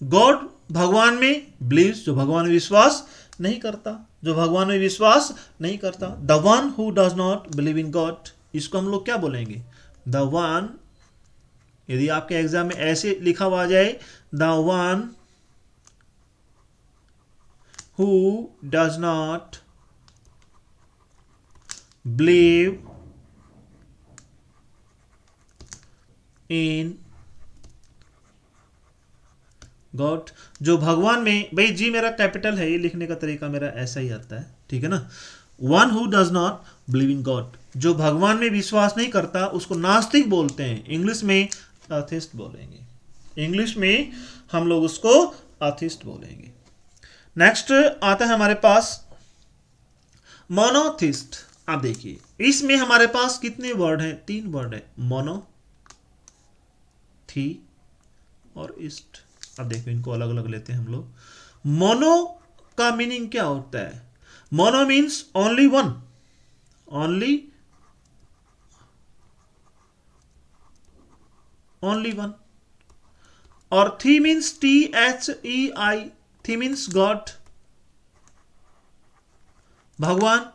गॉड भगवान में, बिलीव्स, जो भगवान में विश्वास नहीं करता, जो भगवान में विश्वास नहीं करता। The one who does not believe in God, इसको हम लोग क्या बोलेंगे? द वन, यदि आपके एग्जाम में ऐसे लिखा हुआ जाए, the one who does not believe in God, जो भगवान में, भाई जी मेरा कैपिटल है, ये लिखने का तरीका मेरा ऐसा ही आता है, ठीक है ना। One who does not believe in God, जो भगवान में विश्वास नहीं करता, उसको नास्तिक बोलते हैं। इंग्लिश में अथिस्ट बोलेंगे, इंग्लिश में हम लोग उसको अथिस्ट बोलेंगे। नेक्स्ट आता है हमारे पास मोनोथिस्ट। आप देखिए, इसमें हमारे पास कितने वर्ड हैं? तीन वर्ड है, मोनो, थी और इस्ट। अब देखो, इनको अलग अलग लेते हैं हम लोग। मोनो का मीनिंग क्या होता है? Mono means only one, only one. और थी मीन्स THEI, थी मीन्स गॉड, भगवान।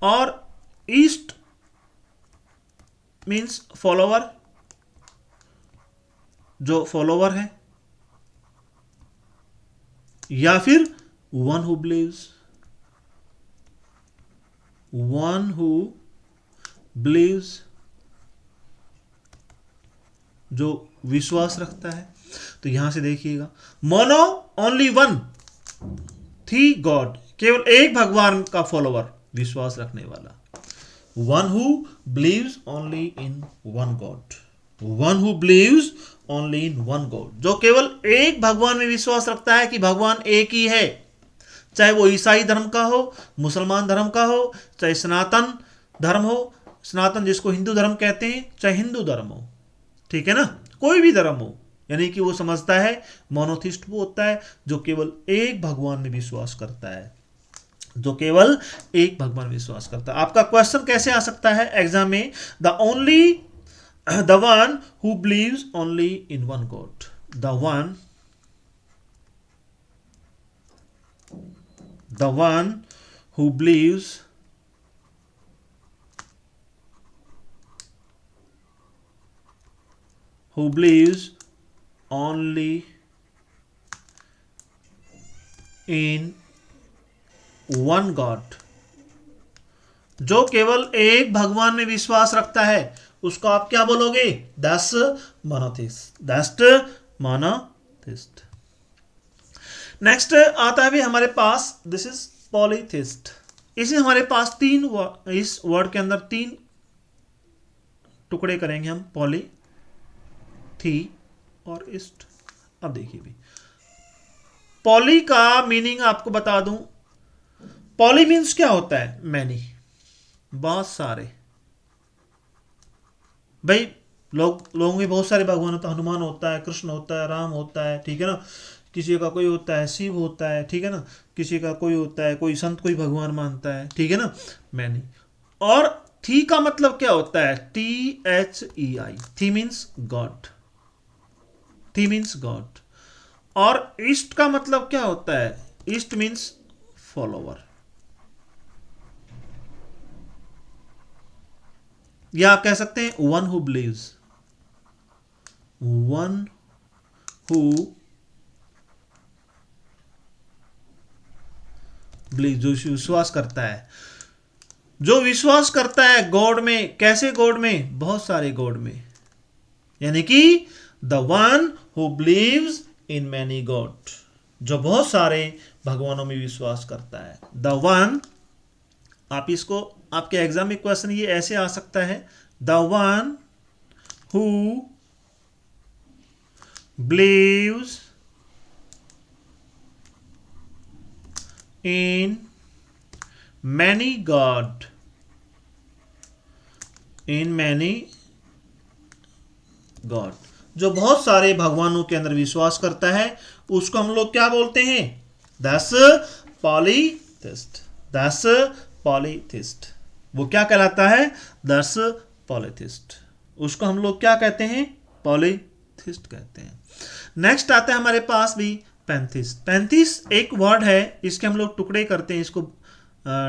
और ईस्ट मीन्स फॉलोवर, जो फॉलोवर है, या फिर one who beliefs, one who beliefs, जो विश्वास रखता है। तो यहां से देखिएगा, मोनो ओनली वन, थी गॉड, केवल एक भगवान का फॉलोवर, विश्वास रखने वाला। One who beliefs only in one God, one who beliefs only in one God, जो केवल एक भगवान में विश्वास रखता है कि भगवान एक ही है। चाहे वो ईसाई धर्म का हो, मुसलमान धर्म का हो, चाहे सनातन धर्म हो, सनातन जिसको हिंदू धर्म कहते हैं, चाहे हिंदू धर्म हो, ठीक है ना, कोई भी धर्म हो, यानी कि वो समझता है मोनोथिस्ट वो होता है जो केवल एक भगवान में विश्वास करता है, जो केवल एक भगवान विश्वास करता है। आपका क्वेश्चन कैसे आ सकता है एग्जाम में? The one who beliefs only in one God, the one who believes only in one God, जो केवल एक भगवान में विश्वास रखता है उसको आप क्या बोलोगे? That's monotheist. नेक्स्ट आता है भी हमारे पास, दिस इज पॉलीथिस्ट। इसे हमारे पास इस वर्ड के अंदर तीन टुकड़े करेंगे हम, पॉली, थी और इस्ट। अब देखिए भी, पॉली का मीनिंग आपको बता दूं। पॉली मीन्स क्या होता है? मैनी, बहुत सारे। भाई लोगों के बहुत सारे भगवान होता है, हनुमान होता है, कृष्ण होता है, राम होता है, ठीक है ना। किसी का कोई होता है शिव होता है, ठीक है ना। किसी का कोई होता है, कोई संत कोई भगवान मानता है, ठीक है ना। मैनी। और थी का मतलब क्या होता है? THEI, थी मीन्स गॉड, थी मीन्स गॉड। और ईस्ट का मतलब क्या होता है? ईस्ट मीन्स फॉलोवर, या आप कह सकते हैं one who beliefs, one who believe, जो विश्वास करता है, जो विश्वास करता है गॉड में। कैसे गॉड में? बहुत सारे गॉड में, यानी कि the one who believes in many God, जो बहुत सारे भगवानों में विश्वास करता है। द वन, आप इसको आपके एग्जाम में क्वेश्चन ये ऐसे आ सकता है, the one who believes in many God, in many God, जो बहुत सारे भगवानों के अंदर विश्वास करता है उसको हम लोग क्या बोलते हैं? That's polytheist, that's polytheist. वो क्या कहलाता है? That's polytheist. उसको हम लोग क्या कहते हैं? पॉलीथिस्ट कहते हैं। नेक्स्ट आता है हमारे पास भी पैंथिस्ट। पैंथिस्ट एक वर्ड है, इसके हम लोग टुकड़े करते हैं, इसको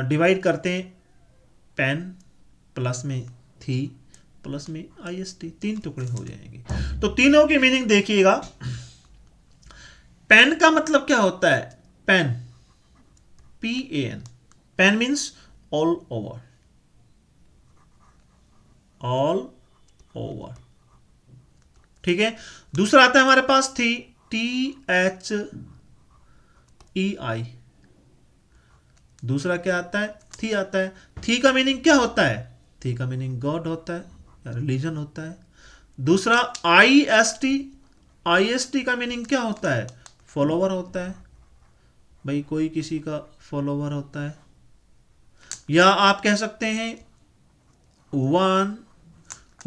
डिवाइड करते हैं। पैन प्लस में थी प्लस में IST, तीन टुकड़े हो जाएंगे। तो तीनों की मीनिंग देखिएगा। पेन का मतलब क्या होता है? Pan, PAN, pan means all over, all over, ठीक है। दूसरा आता है हमारे पास थी, THEI। दूसरा क्या आता है? थी आता है। थी का मीनिंग क्या होता है? थी का मीनिंग गॉड होता है या रिलीजन होता है। दूसरा IST का मीनिंग क्या होता है? फॉलोवर होता है। भाई कोई किसी का फॉलोवर होता है। या आप कह सकते हैं वन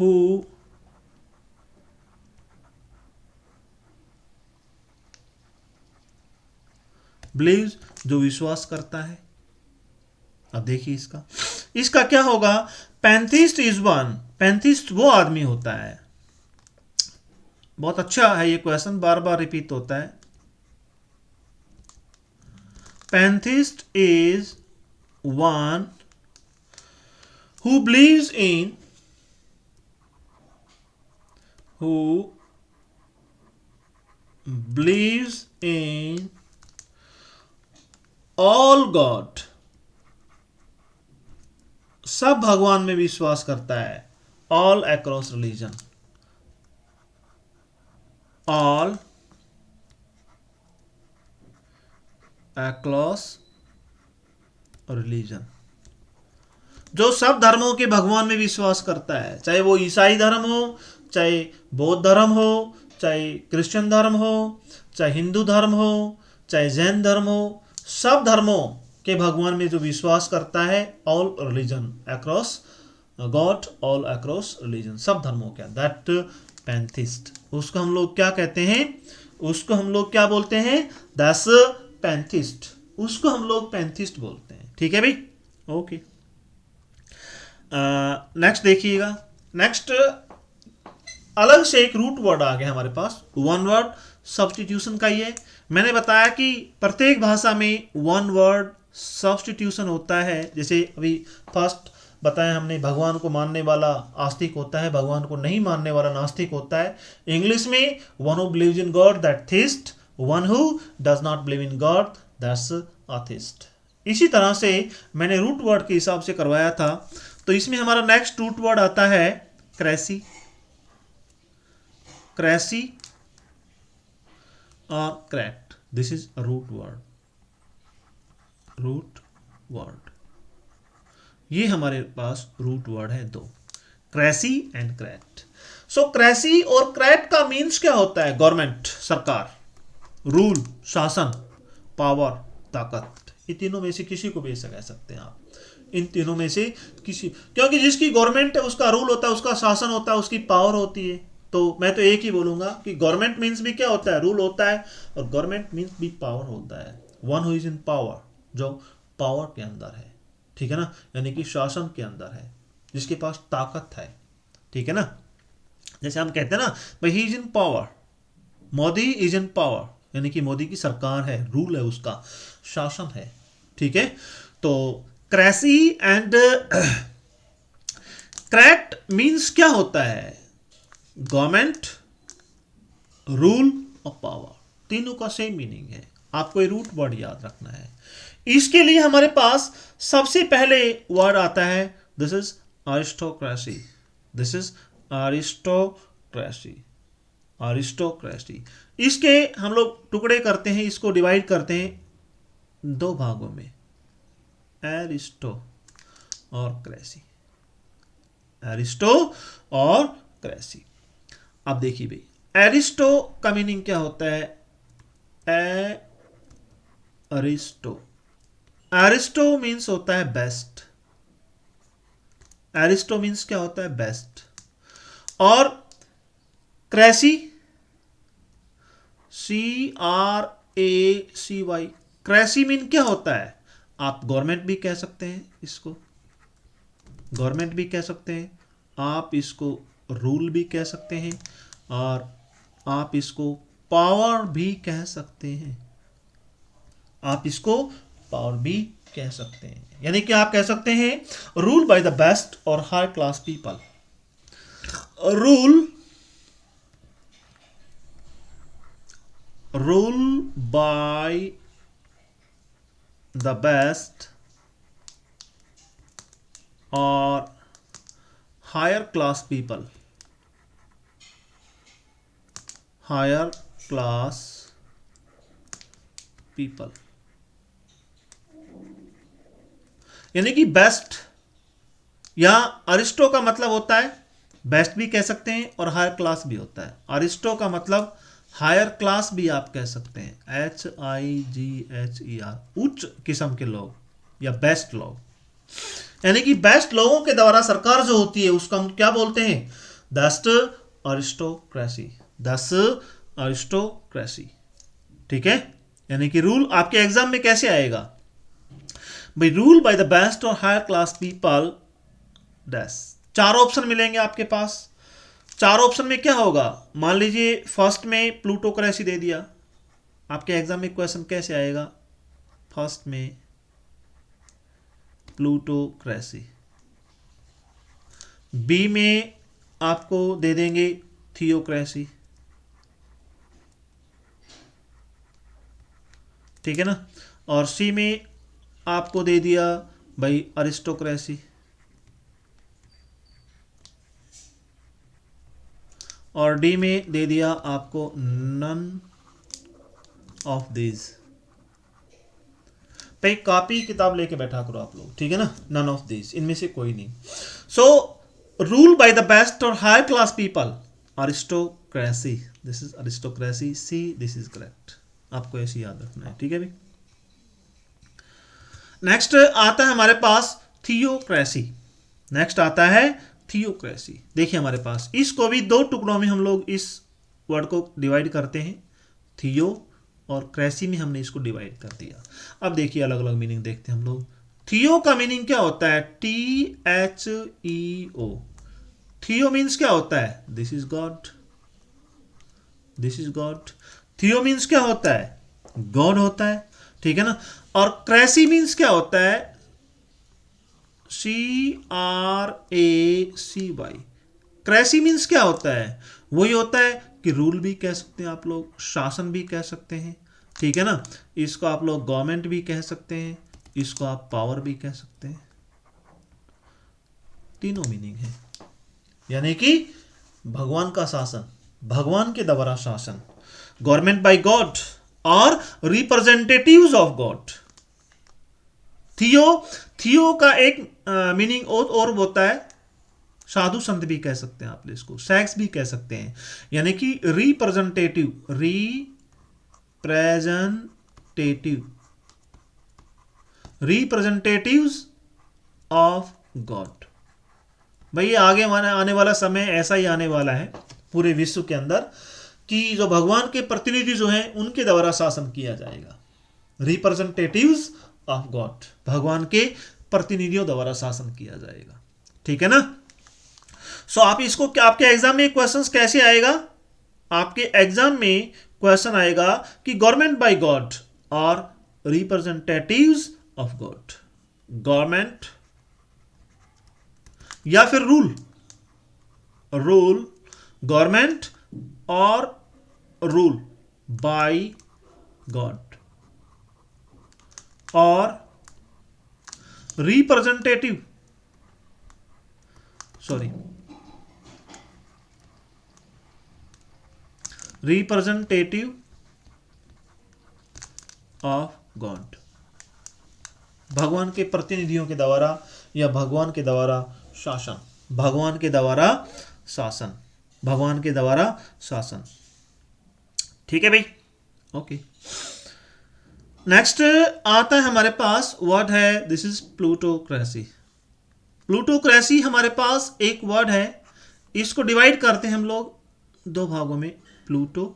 हु बिलीव्स, जो विश्वास करता है। अब देखिए इसका क्या होगा? पैंथिस्ट इज वन, पैंथिस्ट वो आदमी होता है। बहुत अच्छा है ये क्वेश्चन, बार बार रिपीट होता है। Pantheist is one who believes in, who believes in all God, सब भगवान में विश्वास करता है। All across religion, all across religion, जो सब धर्मों के भगवान में विश्वास करता है, चाहे वो ईसाई धर्म हो, चाहे बौद्ध धर्म हो, चाहे क्रिश्चियन धर्म हो, चाहे हिंदू धर्म हो, चाहे जैन धर्म हो, सब धर्मों के भगवान में जो विश्वास करता है। All religion across God, all across religion, सब धर्मों का, दैट पैंथिस्ट। उसको हम लोग क्या कहते हैं, उसको हम लोग क्या बोलते हैं, दैट्स पैंथिस्ट। उसको हम लोग पैंथिस्ट बोलते हैं। ठीक है भाई, ओके। नेक्स्ट देखिएगा, नेक्स्ट अलग से एक रूट वर्ड आ गया हमारे पास, वन वर्ड सब्स्टिट्यूशन का। ये मैंने बताया कि प्रत्येक भाषा में वन वर्ड सब्स्टिट्यूशन होता है। जैसे अभी फर्स्ट बताया हमने, भगवान को मानने वाला आस्तिक होता है, भगवान को नहीं मानने वाला नास्तिक होता है। इंग्लिश में one who believes in God that theist, one who does not believe in God that's atheist. इसी तरह से मैंने रूट वर्ड के हिसाब से करवाया था। तो इसमें हमारा नेक्स्ट रूट वर्ड आता है क्रेसी, क्रेसी और crat. This is a root word, root word. ये हमारे पास रूट वर्ड है दो, क्रेसी एंड क्रैट। सो क्रेसी और क्रैट का मीन्स क्या होता है, गवर्नमेंट, सरकार, रूल, शासन, पावर, ताकत। ये तीनों में से किसी को भी ऐसा कह सकते हैं आप, इन तीनों में से किसी, क्योंकि जिसकी गवर्नमेंट है उसका रूल होता है, उसका शासन होता है, उसकी पावर होती है। तो मैं तो एक ही बोलूंगा कि गवर्नमेंट मीन्स भी क्या होता है, रूल होता है, और गवर्नमेंट मीन्स भी पावर होता है। One who is in power, जो पावर के अंदर है, ठीक है ना, यानी कि शासन के अंदर है, जिसके पास ताकत है। ठीक है ना, जैसे हम कहते हैं ना भाई he is in power, Modi is in power, यानी कि मोदी की सरकार है, रूल है, उसका शासन है। ठीक है, तो क्रेसी एंड क्रैट मीन्स क्या होता है, गवर्नमेंट, रूल और पावर, तीनों का सेम मीनिंग है। आपको ये रूट वर्ड याद रखना है। इसके लिए हमारे पास सबसे पहले वर्ड आता है, this is aristocracy, this is aristocracy, aristocracy. इसके हम लोग टुकड़े करते हैं, इसको डिवाइड करते हैं दो भागों में, एरिस्टो और क्रेसी, एरिस्टो और क्रेसी। अब देखिए भाई, एरिस्टो का मीनिंग क्या होता है, एरिस्टो, एरिस्टो मीन्स होता है बेस्ट, एरिस्टो मीन्स क्या होता है, बेस्ट। और क्रेसी, CRACY, क्रेसी मीन क्या होता है, आप गवर्नमेंट भी कह सकते हैं, इसको गवर्नमेंट भी कह सकते हैं, आप इसको रूल भी कह सकते हैं, और आप इसको पावर भी कह सकते हैं, आप इसको पावर भी कह सकते हैं। यानी कि आप कह सकते हैं रूल बाय द बेस्ट और high class people, rule by the best और higher class people, higher class people, यानी कि बेस्ट, या अरिस्टो का मतलब होता है बेस्ट भी कह सकते हैं और हायर क्लास भी होता है। अरिस्टो का मतलब हायर क्लास भी आप कह सकते हैं, HIGHER, उच्च किस्म के लोग या बेस्ट लोग, यानी कि बेस्ट लोगों के द्वारा सरकार जो होती है उसको हम क्या बोलते हैं, दैट्स अरिस्टोक्रेसी, दैट्स अरिस्टोक्रेसी। ठीक है, यानी कि रूल आपके एग्जाम में कैसे आएगा भाई, रूल बाय द बेस्ट और हायर क्लास पीपल डैश। चार ऑप्शन मिलेंगे आपके पास, चार ऑप्शन में क्या होगा, मान लीजिए फर्स्ट में प्लूटोक्रेसी दे दिया, आपके एग्जाम में क्वेश्चन कैसे आएगा, फर्स्ट में प्लूटोक्रेसी, बी में आपको दे देंगे थियोक्रेसी, ठीक है ना, और सी में आपको दे दिया भाई अरिस्टोक्रेसी, और डी में दे दिया आपको नन ऑफ दिस। पे कॉपी किताब लेके बैठा करो आप लोग, ठीक है ना, नन ऑफ दिस, इनमें से कोई नहीं। So rule by the best और high class people, aristocracy, this is aristocracy, see this is correct, आपको ऐसे याद रखना है। ठीक है भाई, नेक्स्ट आता है हमारे पास थियोक्रेसी, नेक्स्ट आता है थियोक्रेसी। देखिए हमारे पास इसको भी दो टुकड़ों में हम लोग इस वर्ड को डिवाइड करते हैं, थियो और क्रेसी में हमने इसको डिवाइड कर दिया। अब देखिए अलग अलग मीनिंग देखते हैं हम लोग। थियो का मीनिंग क्या होता है? THEO। थियो मीन्स क्या होता है? This is God, this is God. थियो मीन्स क्या होता है? गॉड होता है, ठीक है ना। और क्रेसी मीन्स क्या होता है? CRACY। क्रेसी मीन्स क्या होता है? वही होता है कि रूल भी कह सकते हैं आप लोग, शासन भी कह सकते हैं, ठीक है ना। इसको आप लोग गवर्नमेंट भी कह सकते हैं, इसको आप पावर भी कह सकते हैं। तीनों मीनिंग है, यानी कि भगवान का शासन, भगवान के द्वारा शासन, गवर्नमेंट बाय गॉड और रिप्रेजेंटेटिव्स ऑफ गॉड। थियो, थियो का एक मीनिंग और होता है, साधु संत भी कह सकते हैं आप इसको, सेक्स भी कह सकते हैं, यानी कि रिप्रेजेंटेटिव, रिप्रेजेंटेटिव्स ऑफ गॉड। भाई आगे आने वाला समय ऐसा ही आने वाला है पूरे विश्व के अंदर कि जो भगवान के प्रतिनिधि जो हैं उनके द्वारा शासन किया जाएगा। रिप्रेजेंटेटिव्स ऑफ गॉड, भगवान के प्रतिनिधियों द्वारा शासन किया जाएगा, ठीक है ना। सो आप इसको आपके एग्जाम में क्वेश्चंस कैसे आएगा? आपके एग्जाम में क्वेश्चन आएगा कि गवर्नमेंट बाय गॉड और रिप्रेजेंटेटिव्स ऑफ गॉड, गवर्नमेंट या फिर रूल, गवर्नमेंट और रूल बाय गॉड और रिप्रेजेंटेटिव ऑफ गॉड, भगवान के प्रतिनिधियों के द्वारा या भगवान के द्वारा शासन, भगवान के द्वारा शासन, भगवान के द्वारा शासन, ठीक है भाई। ओके, नेक्स्ट आता है हमारे पास वर्ड है, दिस इज प्लूटोक्रेसी। प्लूटोक्रेसी हमारे पास एक वर्ड है, इसको डिवाइड करते हैं हम लोग दो भागों में, प्लूटो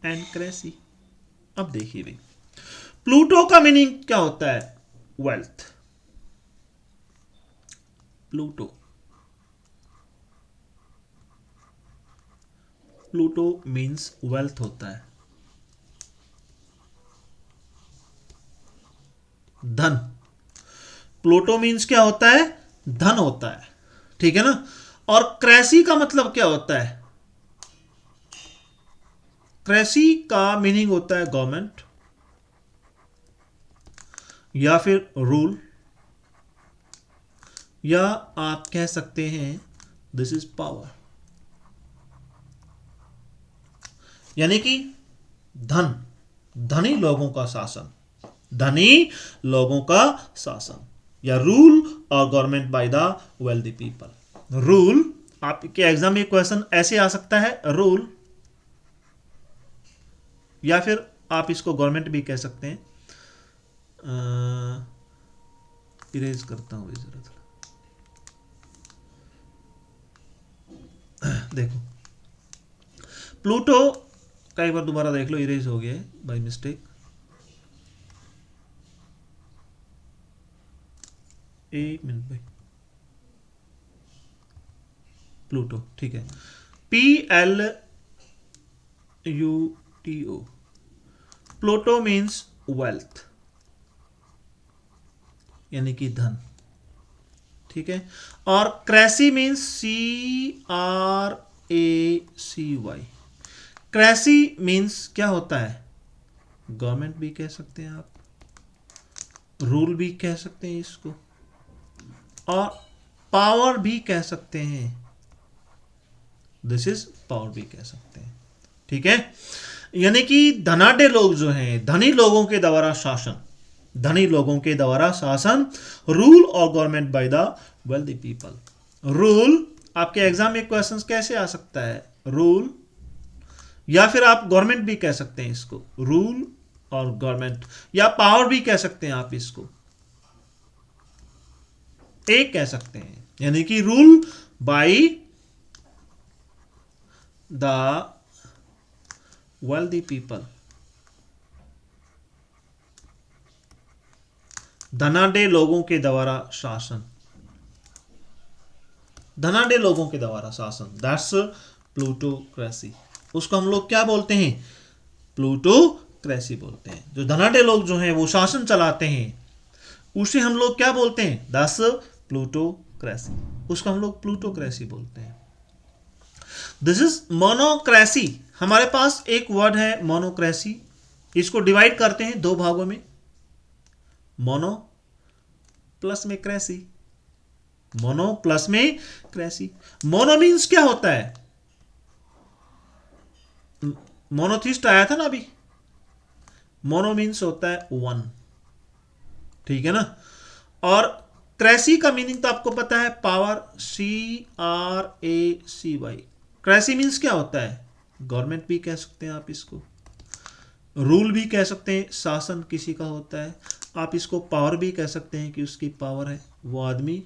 एंड क्रेसी। अब देखिए भाई, प्लूटो का मीनिंग क्या होता है? वेल्थ। प्लूटो मीन्स वेल्थ होता है, धन। प्लूटो मीन्स क्या होता है? धन होता है, ठीक है ना। और क्रेसी का मतलब क्या होता है? क्रेसी का मीनिंग होता है गवर्नमेंट या फिर रूल, या आप कह सकते हैं दिस इज पावर, यानी कि धन, धनी लोगों का शासन, धनी लोगों का शासन, या रूल और government by the wealthy people. Rule, आपके एग्जाम में क्वेश्चन ऐसे आ सकता है, रूल, या फिर आप इसको गवर्नमेंट भी कह सकते हैं। इरेज करता हूं जरा थोड़ा, देखो प्लूटो का एक बार दोबारा देख लो, इरेज हो गया है बाय मिस्टेक। एक मिनट भाई, प्लूटो, ठीक है, PLUTO। प्लूटो मीन्स वेल्थ, यानी कि धन, ठीक है। और cracy means CRACY। Cracy means क्या होता है? गवर्नमेंट भी कह सकते हैं आप, रूल भी कह सकते हैं इसको, और पावर भी कह सकते हैं, दिस इज पावर भी कह सकते हैं, ठीक है। यानी कि धनाढ्य लोग जो हैं, धनी लोगों के द्वारा शासन, धनी लोगों के द्वारा शासन, रूल और government by the wealthy people. Rule, आपके एग्जाम में क्वेश्चंस कैसे आ सकता है? रूल, या फिर आप गवर्नमेंट भी कह सकते हैं इसको, रूल और गवर्नमेंट, या पावर भी कह सकते हैं आप इसको, एक कह सकते हैं, यानी कि rule by the wealthy people, धनाढ्य लोगों के द्वारा शासन, धनाढ्य लोगों के द्वारा शासन, दैट्स प्लूटोक्रेसी। उसको हम लोग क्या बोलते हैं? प्लूटोक्रेसी बोलते हैं। जो धनाढ्य लोग जो हैं वो शासन चलाते हैं, उसे हम लोग क्या बोलते हैं? That's plutocracy. उसको हम लोग प्लूटोक्रेसी बोलते हैं। This is monocracy. हमारे पास एक वर्ड है मोनोक्रेसी। इसको डिवाइड करते हैं दो भागों में, मोनो प्लस में क्रेसी। मोनो प्लस में क्रेसी। मोनो मीन्स क्या होता है? मोनोथिस्ट आया था ना अभी। मोनो मीन्स होता है वन, ठीक है ना। और क्रेसी का मीनिंग तो आपको पता है, पावर, CRACY। क्रेसी मीन्स क्या होता है? गवर्नमेंट भी कह सकते हैं आप इसको, रूल भी कह सकते हैं, शासन किसी का होता है। आप इसको पावर भी कह सकते हैं कि उसकी पावर है, वो आदमी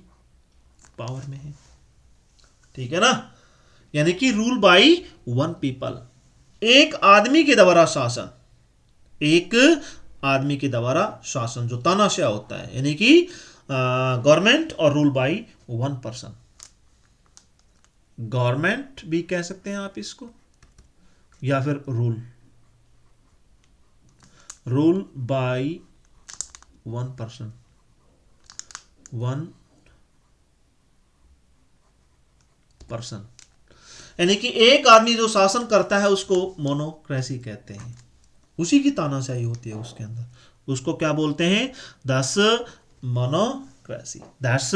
पावर में है, ठीक है ना। यानी कि रूल बाय वन पीपल, एक आदमी के द्वारा शासन, एक आदमी के द्वारा शासन जो तानाशाह होता है, यानी कि गवर्नमेंट और rule by one person. Government भी कह सकते हैं आप इसको, या फिर rule by one person, one person, यानी कि एक आदमी जो शासन करता है उसको मोनोक्रेसी कहते हैं। उसी की तानाशाही होती है उसके अंदर। उसको क्या बोलते हैं? That's monocracy, that's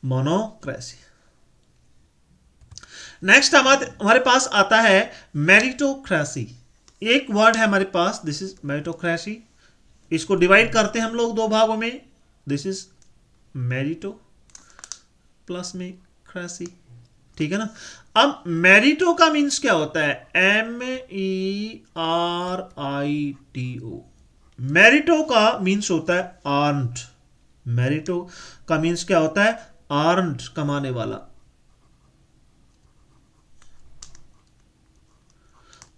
monocracy. Next हमारे पास आता है मेरिटोक्रेसी। एक वर्ड है हमारे पास, दिस इज मेरिटोक्रेसी। इसको डिवाइड करते हैं हम लोग दो भागों में, दिस इज मेरिटो प्लस में क्रेसी, ठीक है ना। अब मेरिटो का मीन्स क्या होता है? MERITO। मेरिटो का मीन्स होता है अर्नड। मेरिटो का मीन्स क्या होता है? अर्नड, कमाने वाला।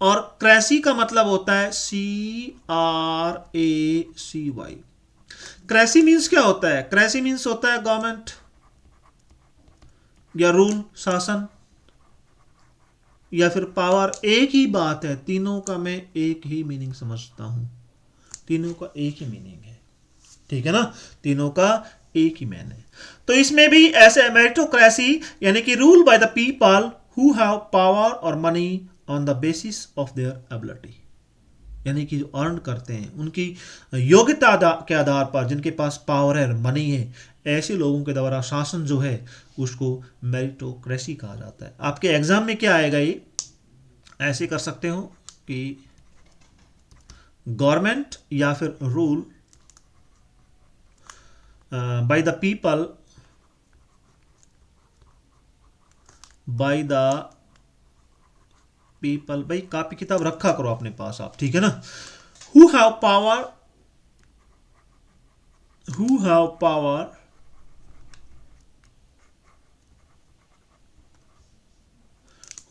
और क्रेसी का मतलब होता है CRACY। क्रेसी मीन्स क्या होता है? क्रेसी मीन्स होता है गवर्नमेंट या रूल, शासन, या फिर पावर। एक ही बात है, तीनों का मैं एक ही मीनिंग समझता हूं, तीनों का एक ही मीनिंग है, ठीक है ना। तीनों का एक ही मैन है। तो इसमें भी ऐसे मेरिटोक्रेसी, यानी कि rule by the people who have power और money on the basis of their ability, यानी कि जो अर्न करते हैं उनकी योग्यता के आधार पर, जिनके पास पावर है, मनी है, ऐसे लोगों के द्वारा शासन जो है उसको मेरिटोक्रेसी कहा जाता है। आपके एग्जाम में क्या आएगा? ये ऐसे कर सकते हो कि गवर्नमेंट या फिर rule by the people, bye the people. भाई कॉपी किताब रखा करो अपने पास आप, ठीक है ना। Who have power, who have power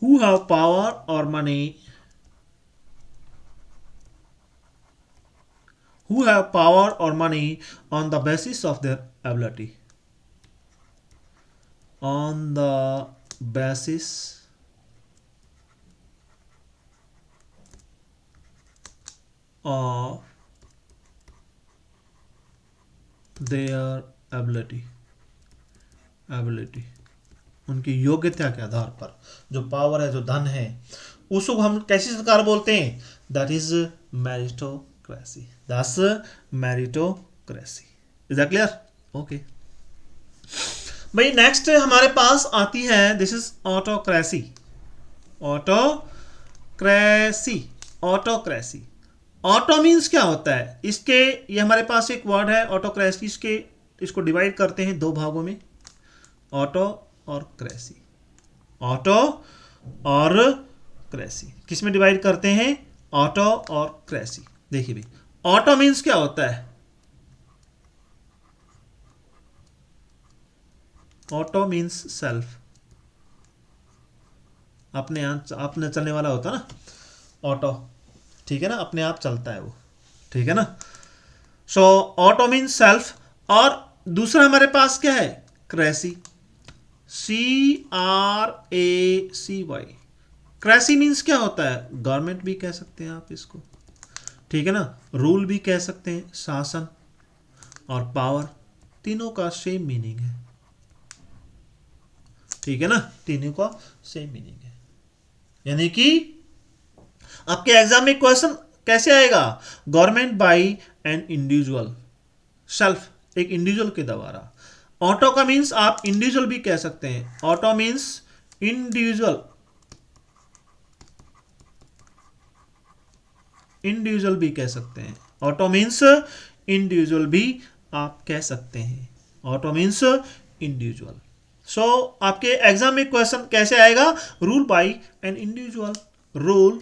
who have power or money, who have power or money on the basis of their ability, on the basis of their ability, उनकी योग्यता के आधार पर जो पावर है, जो धन है, उसको हम कैसी सरकार बोलते हैं? That is meritocracy, that's meritocracy. Is that clear? Okay भाई। नेक्स्ट हमारे पास आती है, this is autocracy. Autocracy, autocracy. Auto means क्या होता है? इसके, ये हमारे पास एक वर्ड है ऑटोक्रेसी। इसको डिवाइड करते हैं दो भागों में, ऑटो और क्रेसी। ऑटो और क्रेसी किस में डिवाइड करते हैं? ऑटो और क्रेसी। देखिए भाई, ऑटो मीन्स क्या होता है? ऑटो मीन्स सेल्फ, अपने चलने वाला होता ना ऑटो, ठीक है ना, अपने आप चलता है वो, ठीक है ना। सो ऑटो मीन्स सेल्फ। और दूसरा हमारे पास क्या है, क्रेसी, CRACY। क्रेसी मीन्स क्या होता है, गवर्नमेंट भी कह सकते हैं आप इसको, ठीक है ना, रूल भी कह सकते हैं, शासन और पावर, तीनों का सेम मीनिंग है, ठीक है ना, तीनों का सेम मीनिंग है। यानी कि आपके एग्जाम में क्वेश्चन कैसे आएगा, government by an individual, self एक इंडिविजुअल के द्वारा। ऑटो का मीन्स आप इंडिविजुअल भी कह सकते हैं, ऑटो मीन्स इंडिविजुअल, इंडिविजुअल भी कह सकते हैं, ऑटो मीन्स इंडिविजुअल भी आप कह सकते हैं, ऑटो मीन्स इंडिविजुअल। सो आपके एग्जाम में क्वेश्चन कैसे आएगा, rule by an individual, rule,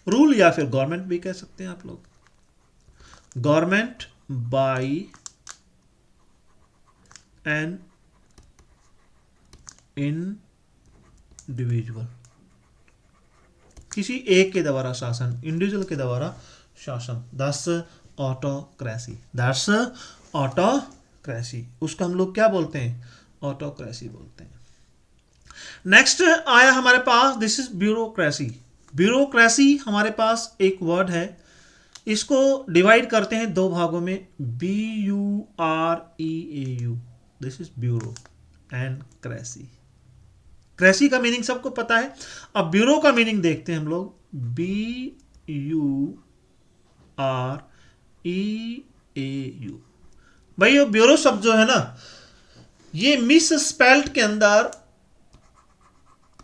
rule या फिर गवर्नमेंट भी कह सकते हैं आप लोग, गवर्नमेंट बाई एन इंडिविजुअल, किसी एक के द्वारा शासन, इंडिविजुअल के द्वारा शासन, दस ऑटोक्रेसी, दस ऑटोक्रेसी, उसका हम लोग क्या बोलते हैं, ऑटोक्रेसी बोलते हैं। नेक्स्ट आया हमारे पास, दिस इज ब्यूरोक्रेसी। ब्यूरोक्रेसी हमारे पास एक वर्ड है, इसको डिवाइड करते हैं दो भागों में, BUREAU, this is bureau and cracy. Cracy का मीनिंग सबको पता है, अब ब्यूरो का मीनिंग देखते हैं हम लोग, BUREAU। भाई ये ब्यूरो शब्द जो है ना, ये मिस स्पेल्ट के अंदर,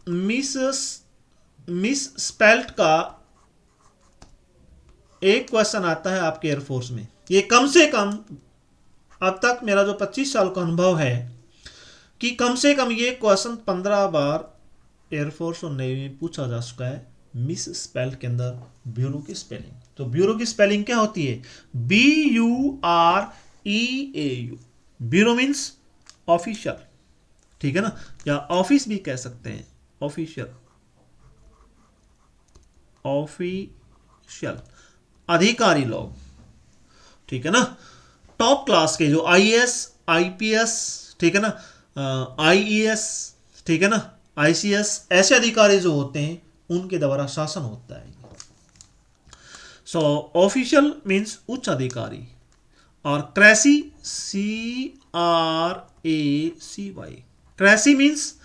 मिस स्पेल्ट का एक क्वेश्चन आता है आपके एयरफोर्स में, ये कम से कम अब तक मेरा जो 25 साल का अनुभव है कि कम से कम ये क्वेश्चन 15 बार एयरफोर्स और नेवी में पूछा जा चुका है, मिस स्पेल्ट के अंदर ब्यूरो की स्पेलिंग। तो ब्यूरो की स्पेलिंग क्या होती है, BUREAU। ब्यूरो मीन्स ऑफिशियल, ठीक है ना, या ऑफिस भी कह सकते हैं, ऑफिशियल, ऑफिशियल अधिकारी लोग, ठीक है ना, टॉप क्लास के जो IAS IPS, ठीक है ना, IES, ठीक है ना, ICS, ऐसे अधिकारी जो होते हैं उनके द्वारा शासन होता है। सो ऑफिशियल मीन्स उच्च अधिकारी, और क्रेसी, CRACY, क्रेसी मीन्स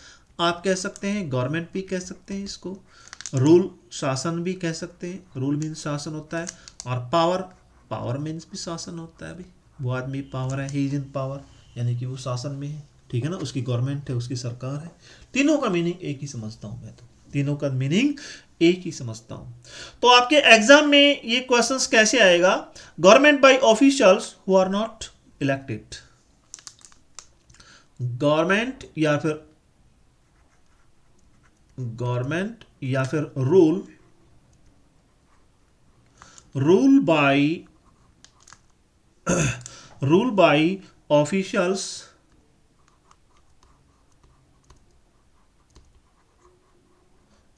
आप कह सकते हैं गवर्नमेंट भी कह सकते हैं इसको, रूल शासन भी कह सकते हैं, रूल मीन्स शासन होता है, और पावर, पावर मीन्स भी शासन होता है, भाई वो आदमी पावर है, ही इज इन पावर, यानी कि वो शासन में है, ठीक है ना, उसकी गवर्नमेंट है, उसकी सरकार है। तीनों का मीनिंग एक ही समझता हूं मैं, तो तीनों का मीनिंग एक ही समझता हूं। तो आपके एग्जाम में ये क्वेश्चंस कैसे आएगा, government by officials who are not elected, government या फिर rule, rule by officials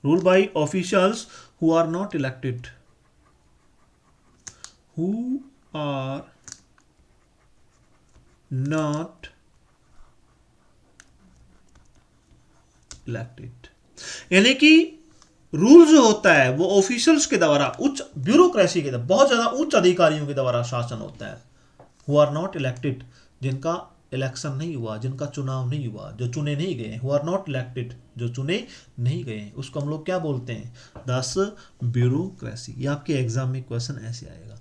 who are not elected, who are not elected, यानी कि रूल जो होता है वो ऑफिशियल्स के द्वारा, उच्च ब्यूरोक्रेसी के द्वारा, बहुत ज्यादा उच्च अधिकारियों के द्वारा शासन होता है, who are not elected, जिनका इलेक्शन नहीं हुआ, जिनका चुनाव नहीं हुआ, जो चुने नहीं गए, who are not elected, जो चुने नहीं गए, उसको हम लोग क्या बोलते हैं, दस ब्यूरोक्रेसी। ये आपके एग्जाम में क्वेश्चन ऐसे आएगा।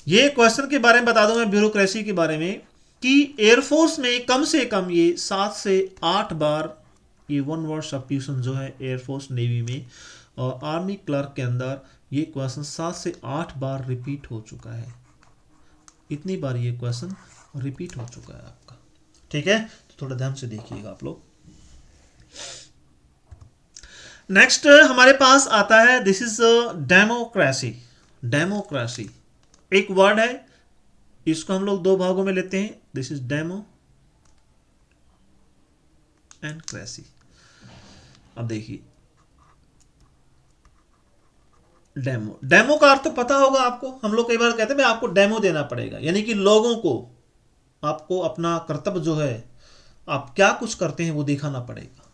ये क्वेश्चन के बारे में बता दूं मैं ब्यूरोक्रेसी के बारे में, कि एयरफोर्स में कम से कम ये 7 से 8 बार ये वन वर्ड सब्स्टिट्यूशन जो है एयरफोर्स नेवी में, और आर्मी क्लर्क के अंदर ये क्वेश्चन 7 से 8 बार रिपीट हो चुका है, इतनी बार ये क्वेश्चन रिपीट हो चुका है आपका, ठीक है, तो थोड़ा ध्यान से देखिएगा आप लोग। नेक्स्ट हमारे पास आता है, दिस इज डेमोक्रेसी। डेमोक्रेसी एक वर्ड है, इसको हम लोग दो भागों में लेते हैं, दिस इज डेमो क्रेसी। अब देखिए डेमो, डेमो का अर्थ तो पता होगा आपको। हम लोग कई बार कहते हैं भाई आपको डेमो देना पड़ेगा, यानी कि लोगों को आपको अपना कर्तव्य जो है, आप क्या कुछ करते हैं वो दिखाना पड़ेगा,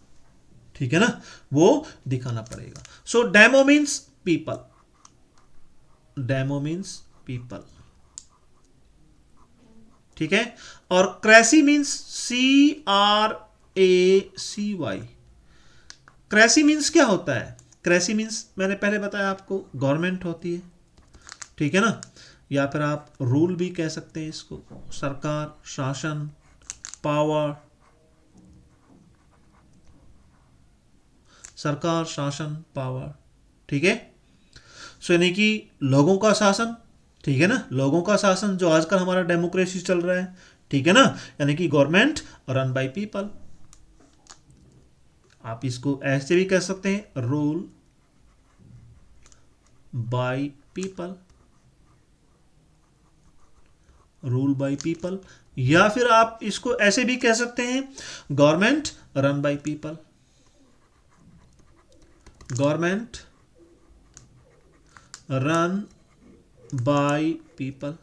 ठीक है ना, वो दिखाना पड़ेगा। So demo means people, demo means people, ठीक है। और cracy means CRACY। Cracy means क्या होता है? क्रेसी मीन्स मैंने पहले बताया आपको, गवर्नमेंट होती है, ठीक है ना, या फिर आप रूल भी कह सकते हैं इसको, सरकार, शासन, पावर, सरकार, शासन, पावर, ठीक है। सो यानी कि लोगों का शासन, ठीक है ना, लोगों का शासन जो आजकल हमारा डेमोक्रेसी चल रहा है, ठीक है ना, यानी कि गवर्नमेंट रन बाय पीपल। आप इसको ऐसे भी कह सकते हैं, rule by people, rule by people, या फिर आप इसको ऐसे भी कह सकते हैं, government run by people, government run by people,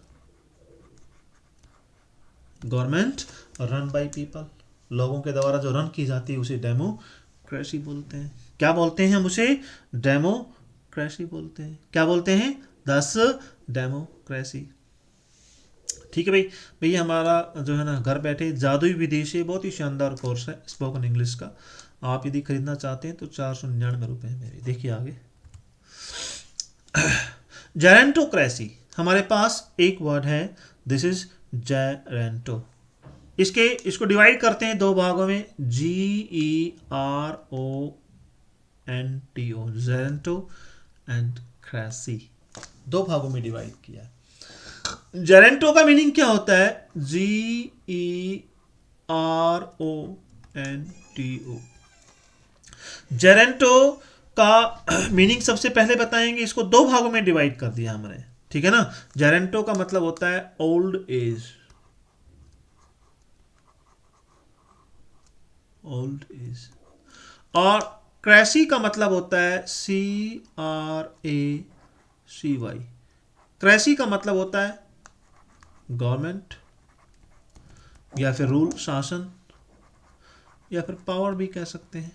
government run by people, लोगों के द्वारा जो रन की जाती है उसे डेमोक्रेसी बोलते हैं। क्या बोलते हैं हम उसे? डेमोक्रेसी बोलते हैं। क्या बोलते हैं? दस डेमोक्रेसी, ठीक है भाई। भैया हमारा जो है ना घर बैठे जादुई विदेशी बहुत ही शानदार कोर्स है स्पोकन इंग्लिश का। आप यदि खरीदना चाहते हैं तो 499 रुपये में। देखिए आगे, जेरेंटोक्रेसी, हमारे पास एक वर्ड है, दिस इज जेरेंटो। इसको डिवाइड करते हैं दो भागों में, GERONTO, जेरेंटो एंड क्रेसी, दो भागों में डिवाइड किया है। जेरेंटो का मीनिंग क्या होता है? GERONTO। जेरेंटो का मीनिंग सबसे पहले बताएंगे, इसको दो भागों में डिवाइड कर दिया हमने, ठीक है ना। जेरेंटो का मतलब होता है ओल्ड एज, ओल्ड एज। और क्रेसी का मतलब होता है CRACY। क्रेसी का मतलब होता है गवर्नमेंट, या फिर रूल, शासन, या फिर पावर भी कह सकते हैं,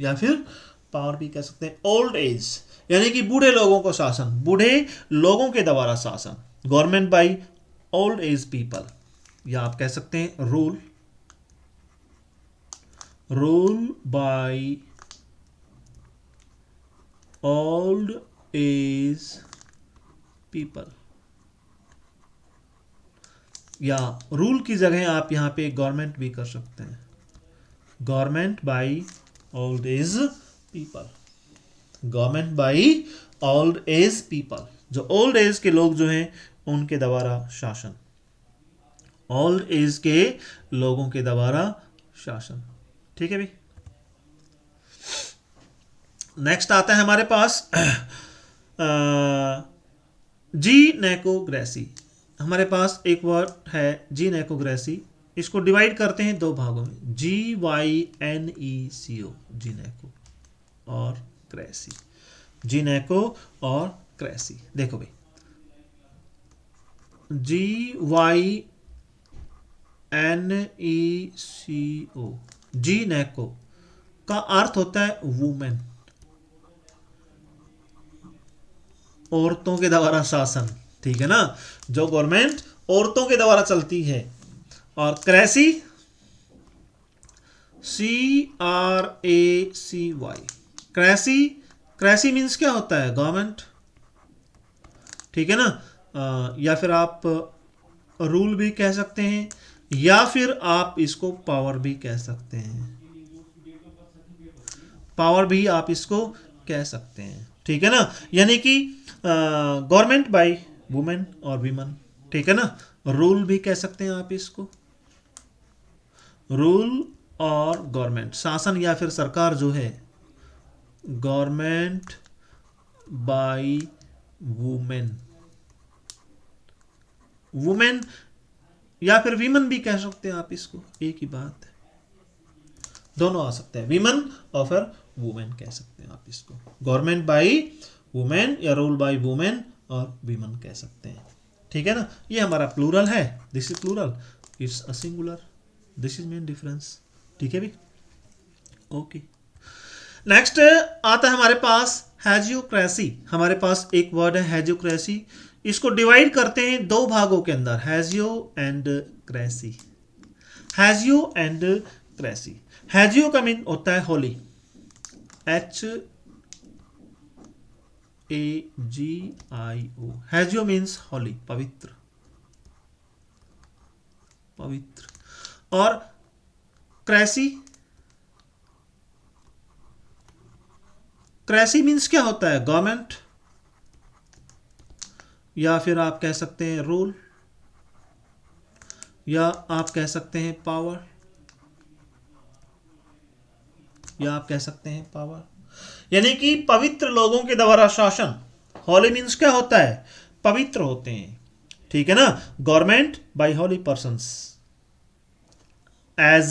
या फिर पावर भी कह सकते हैं। ओल्ड एज यानी कि बूढ़े लोगों को शासन, बूढ़े लोगों के द्वारा शासन, government by old age people, या आप कह सकते हैं rule, rule by old age people, या रूल की जगह आप यहां पे गवर्नमेंट भी कर सकते हैं, government by old age people, government by old age people, जो ओल्ड एज के लोग जो हैं उनके द्वारा शासन, ओल्ड एज के लोगों के द्वारा शासन, ठीक है भाई। नेक्स्ट आता है हमारे पास जी नेकोग्रेसी। हमारे पास एक वर्ड है जी नेकोग्रेसी, इसको डिवाइड करते हैं दो भागों में, GYNECO, जी नेको और क्रेसी, जी नेको और क्रेसी। देखो भाई, GYNECO, जी नेको का अर्थ होता है वुमेन, औरतों के द्वारा शासन, ठीक है ना, जो गवर्नमेंट औरतों के द्वारा चलती है। और cracy, CRACY, cracy, cracy means क्या होता है? गवर्नमेंट, ठीक है ना, या फिर आप रूल भी कह सकते हैं, या फिर आप इसको पावर भी कह सकते हैं, पावर भी आप इसको कह सकते हैं, ठीक है ना, यानी कि गवर्नमेंट बाय वुमेन और वीमन, ठीक है ना। रूल भी कह सकते हैं आप इसको, रूल और गवर्नमेंट, शासन या फिर सरकार जो है, गवर्नमेंट बाय वुमेन, वुमेन या फिर वीमन भी कह सकते हैं आप इसको, एक ही बात है, दोनों आ सकते हैं, वीमन और फिर वुमेन कह सकते हैं आप इसको, गवर्नमेंट बाई वुमेन या रूल बाई वुमेन और वीमन कह सकते हैं, ठीक है ना। ये हमारा प्लूरल है, this is plural, it's a singular, this is main difference, ठीक है भी। ओके, नेक्स्ट आता है हमारे पास हैजियोक्रेसी। हमारे पास एक वर्ड है हैजियोक्रेसी, इसको डिवाइड करते हैं दो भागों के अंदर, हैजियो एंड क्रेसी। हैजियो एंड क्रेसी, हैजियो का मीन होता है होली, HAGIO, हैजियो मीन्स होली, पवित्र, पवित्र। और क्रेसी, क्रेसी मीन्स क्या होता है, गवर्नमेंट, या फिर आप कह सकते हैं रूल, या आप कह सकते हैं पावर, या आप कह सकते हैं पावर, यानी कि पवित्र लोगों के द्वारा शासन। होली मीन्स क्या होता है, पवित्र होते हैं, ठीक है ना। Government by holy persons, as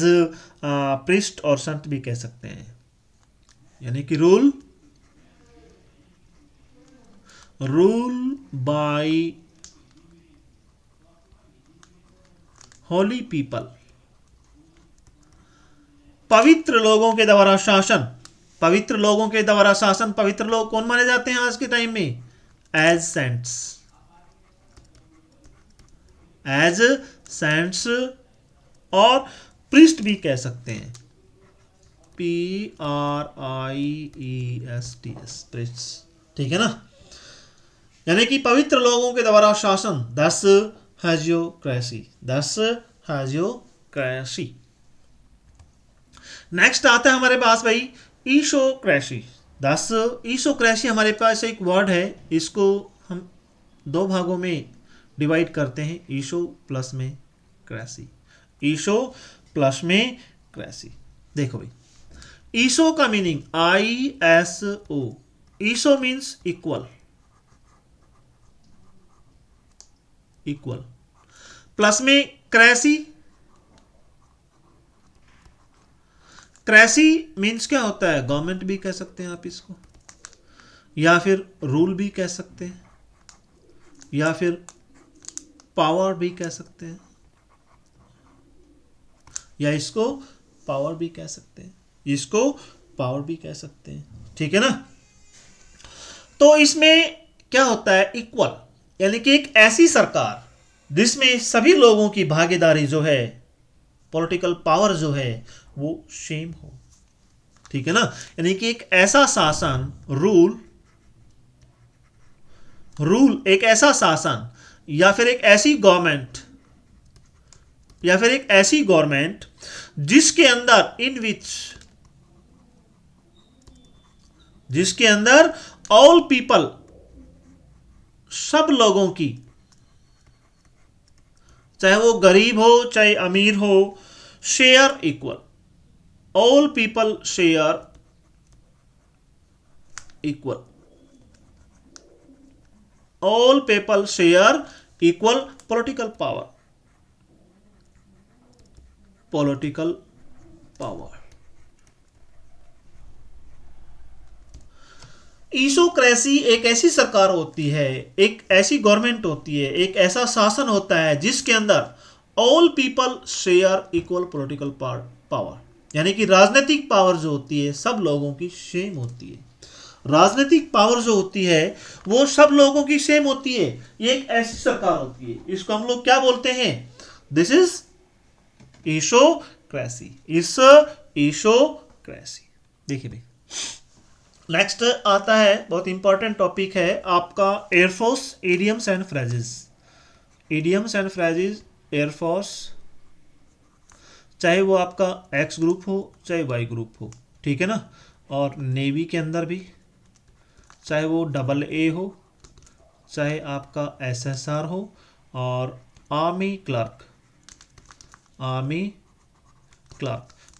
priest और संत भी कह सकते हैं, यानी कि रूल बाय होली पीपल, पवित्र लोगों के द्वारा शासन, पवित्र लोगों के द्वारा शासन। पवित्र लोग कौन माने जाते हैं आज के टाइम में, एज सेंट्स, एज सेंट्स, और प्रिस्ट भी कह सकते हैं, PRIESTS, प्रिस्ट, ठीक है ना, यानी कि पवित्र लोगों के द्वारा शासन, दस हैजियोक्रेसी, दस हैजियोक्रेसी। नेक्स्ट आता है हमारे पास भाई ईशोक्रेसी। दस ईशोक्रेसी हमारे पास एक वर्ड है, इसको हम दो भागों में डिवाइड करते हैं, ईशो प्लस में क्रेसी, ईशो प्लस में क्रेसी। देखो भाई, ईशो का meaning ISO, iso means equal, equal, plus में क्रेसी, क्रेसी मीन्स क्या होता है, गवर्नमेंट भी कह सकते हैं आप इसको, या फिर रूल भी कह सकते हैं, या फिर पावर भी कह सकते हैं, या इसको पावर भी कह सकते हैं, इसको पावर भी कह सकते हैं, ठीक है ना। तो इसमें क्या होता है, इक्वल, यानी कि एक ऐसी सरकार जिसमें सभी लोगों की भागीदारी जो है, पॉलिटिकल पावर जो है वो सेम हो, ठीक है ना। यानी कि एक ऐसा शासन, रूल एक ऐसा शासन, या फिर एक ऐसी गवर्नमेंट, या फिर एक ऐसी गवर्नमेंट जिसके अंदर जिसके अंदर ऑल पीपल, सब लोगों की, चाहे वो गरीब हो चाहे अमीर हो, share equal, all people share equal, all people share equal political power, political power. Isocracy एक ऐसी सरकार होती है, एक ऐसी गवर्नमेंट होती है, एक ऐसा शासन होता है जिसके अंदर all people share equal political power, यानी कि राजनीतिक पावर जो होती है सब लोगों की सेम होती है, राजनीतिक पावर जो होती है वो सब लोगों की सेम होती है, ये एक ऐसी सरकार होती है, इसको हम लोग क्या बोलते हैं, दिस इज ईशोक्रेसी, इस ईशोक्रेसी। देखिए भाई, नेक्स्ट आता है, बहुत इंपॉर्टेंट टॉपिक है आपका, air force idioms and phrases. Idioms and phrases, air force, चाहे वो आपका एक्स ग्रुप हो चाहे वाई ग्रुप हो, ठीक है ना, और नेवी के अंदर भी, चाहे वो AA हो चाहे आपका SSR हो, और आर्मी क्लर्क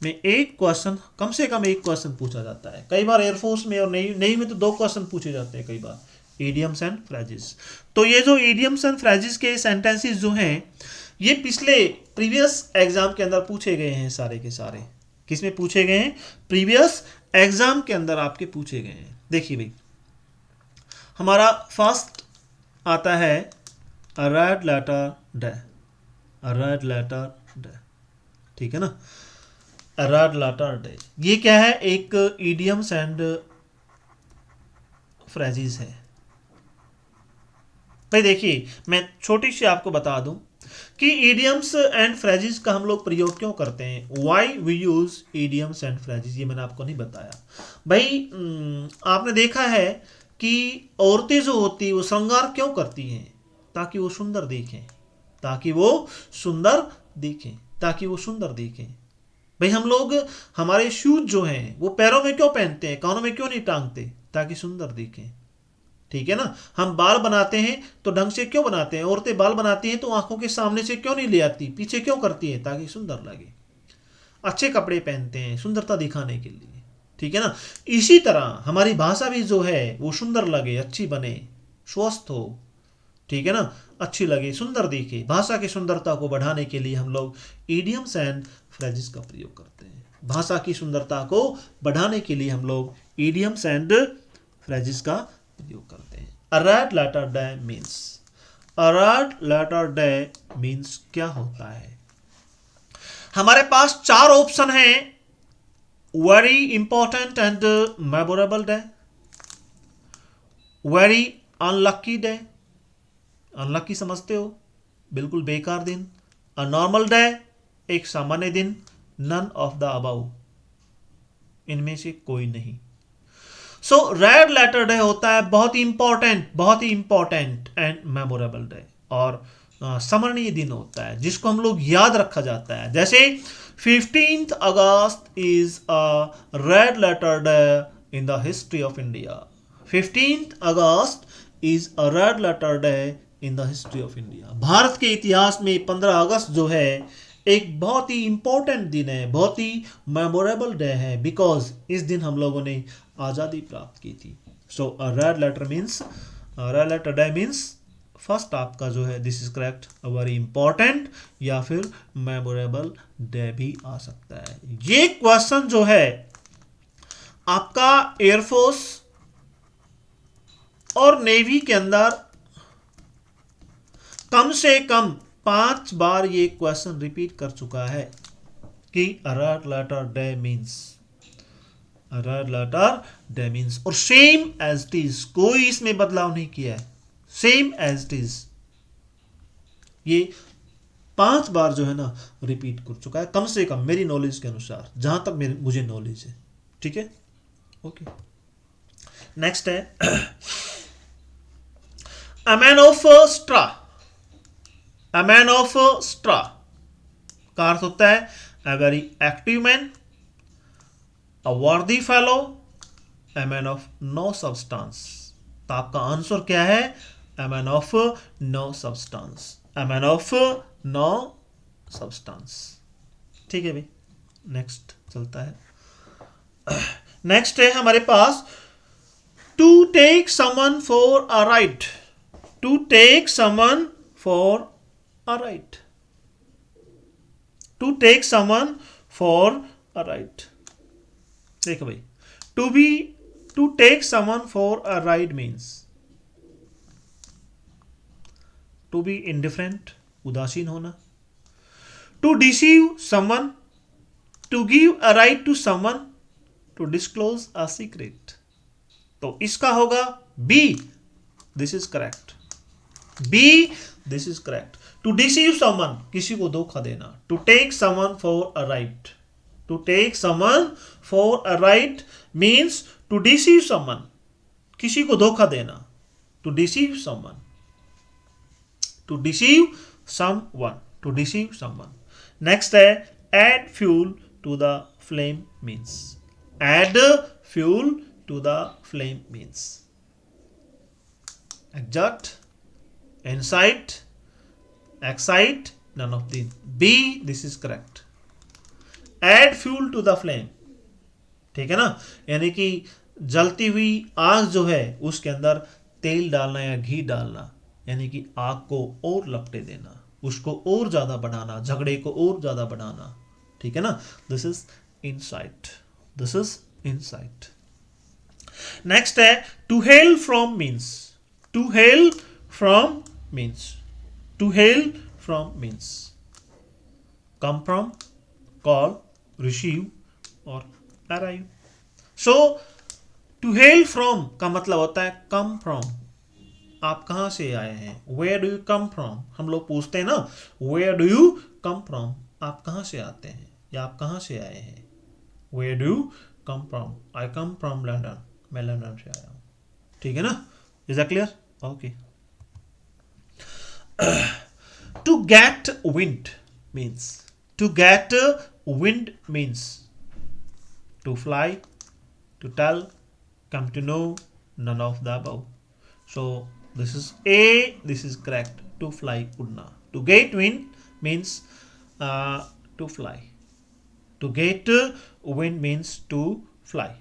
में एक क्वेश्चन, कम से कम एक क्वेश्चन पूछा जाता है, कई बार एयरफोर्स में और नेवी में तो दो क्वेश्चन पूछे जाते हैं कई बार, इडियम्स एंड फ्रेजेस। तो ये जो इडियम्स एंड फ्रेजेस के सेंटेंसेस जो हैं, ये पिछले प्रीवियस एग्जाम के अंदर पूछे गए हैं सारे के सारे। किसमें पूछे गए हैं? प्रीवियस एग्जाम के अंदर आपके पूछे गए हैं। देखिए भाई, हमारा फर्स्ट आता है अ रेड लेटर डे, अ रेड लेटर डे, ठीक है ना, अ रेड लेटर डे। ये क्या है? एक इडियम्स एंड फ्रेजेस है। भाई देखिए, मैं छोटी सी आपको बता दूं कि इडियम्स एंड फ्रेजेस का हम लोग प्रयोग क्यों करते हैं। Why we use idioms and phrases, ये मैंने आपको नहीं बताया। भाई आपने देखा है कि औरतें जो होती है वो श्रृंगार क्यों करती हैं? ताकि वो सुंदर दिखें, ताकि वो सुंदर दिखें, ताकि वो सुंदर दिखें। भाई हम लोग हमारे शूज जो हैं वो पैरों में क्यों पहनते हैं, कानों में क्यों नहीं टांगते? ताकि सुंदर दिखें, ठीक है ना। हम बाल बनाते हैं तो ढंग से क्यों बनाते हैं? औरतें बाल बनाती हैं तो आंखों के सामने से क्यों नहीं ले आती, पीछे क्यों करती है? ताकि सुंदर लगे। अच्छे कपड़े पहनते हैं सुंदरता दिखाने के लिए, ठीक है ना। इसी तरह हमारी भाषा भी जो है वो सुंदर लगे, अच्छी बने, स्वस्थ हो, ठीक है ना, अच्छी लगे, सुंदर दिखे। भाषा की सुंदरता को बढ़ाने के लिए हम लोग इडियम्स एंड फ्रेजेस का प्रयोग करते हैं। भाषा की सुंदरता को बढ़ाने के लिए हम लोग इडियम्स एंड फ्रेजेस का प्रयोग करते हैं। अ रेड लेटर डे मीन्स, अ रेड लेटर डे मीन्स क्या होता है? हमारे पास चार ऑप्शन हैं। Very important and memorable day, very unlucky day, unlucky समझते हो, बिल्कुल बेकार दिन। अ नॉर्मल डे, एक सामान्य दिन। नन ऑफ द अबाउ, इनमें से कोई नहीं। सो रेड लेटर डे होता है बहुत ही इंपॉर्टेंट, बहुत ही इंपॉर्टेंट एंड मेमोरेबल डे, और स्मरणीय दिन होता है जिसको हम लोग याद रखा जाता है। जैसे 15th August is a red letter day in the history of India. 15th August is a red letter day in the history of India. Bharat के इतिहास में 15 अगस्त जो है एक बहुत ही इंपॉर्टेंट दिन है, बहुत ही मेमोरेबल डे है, बिकॉज इस दिन हम लोगों ने आज़ादी प्राप्त की थी। So a red letter means, red letter day means first आपका जो है this is correct, very important या फिर मेमोरेबल डे भी आ सकता है। ये क्वेश्चन जो है आपका एयरफोर्स और नेवी के अंदर कम से कम 5 बार ये क्वेश्चन रिपीट कर चुका है कि red letter day means, red letter day means, और सेम एज इट इज, कोई इसमें बदलाव नहीं किया है, सेम एज इट इज। ये 5 बार जो है ना रिपीट कर चुका है, कम से कम मेरी नॉलेज के अनुसार, जहां तक मुझे नॉलेज है, ठीक है। ओके, नेक्स्ट है a man of straw. A man of straw का अर्थ होता है a very active man, a worthy fellow, a man of no substance. तो आपका आंसर क्या है? A man of no substance, a man of no substance, ठीक है भाई। नेक्स्ट चलता है। नेक्स्ट है हमारे पास to take someone for a ride, to take someone for a ride, to take someone for a right. देखो भाई, to B, to take someone for a ride means to be indifferent, उदासीन होना। To deceive someone, to give a ride to someone, to disclose a secret. तो इसका होगा B, this is correct, B, this is correct. To deceive someone, किसी को धोखा देना। To take someone for a ride, to take someone for a ride means to deceive someone, किसी को धोखा देना। To deceive someone, to deceive someone, to deceive someone. Next है add fuel to the flame means, add fuel to the flame means exhort, incite, excite, none of the. B, this is correct, add fuel to the flame, ठीक है ना, यानी कि जलती हुई आग जो है उसके अंदर तेल डालना या घी डालना, यानी कि आग को और लपटे देना, उसको और ज़्यादा बढ़ाना, झगड़े को और ज़्यादा बढ़ाना, ठीक है ना। This is incite, this is incite. Next है to hail from means, to hail from means, to hail from means come from, call, receive और arrive. So to hail from का मतलब होता है come from, आप कहाँ से आए हैं, where do you come from, हम लोग पूछते हैं ना where do you come from, आप कहाँ से आते हैं या आप कहाँ से आए हैं, where do you come from, I come from London, मैं लंदन से आया हूँ, ठीक है ना। Is that clear? Okay. To get wind means, to get wind means to fly, to tell, come to know, none of the above. So this is A, this is correct. To fly, udna. To get wind means to fly. To get wind means to fly.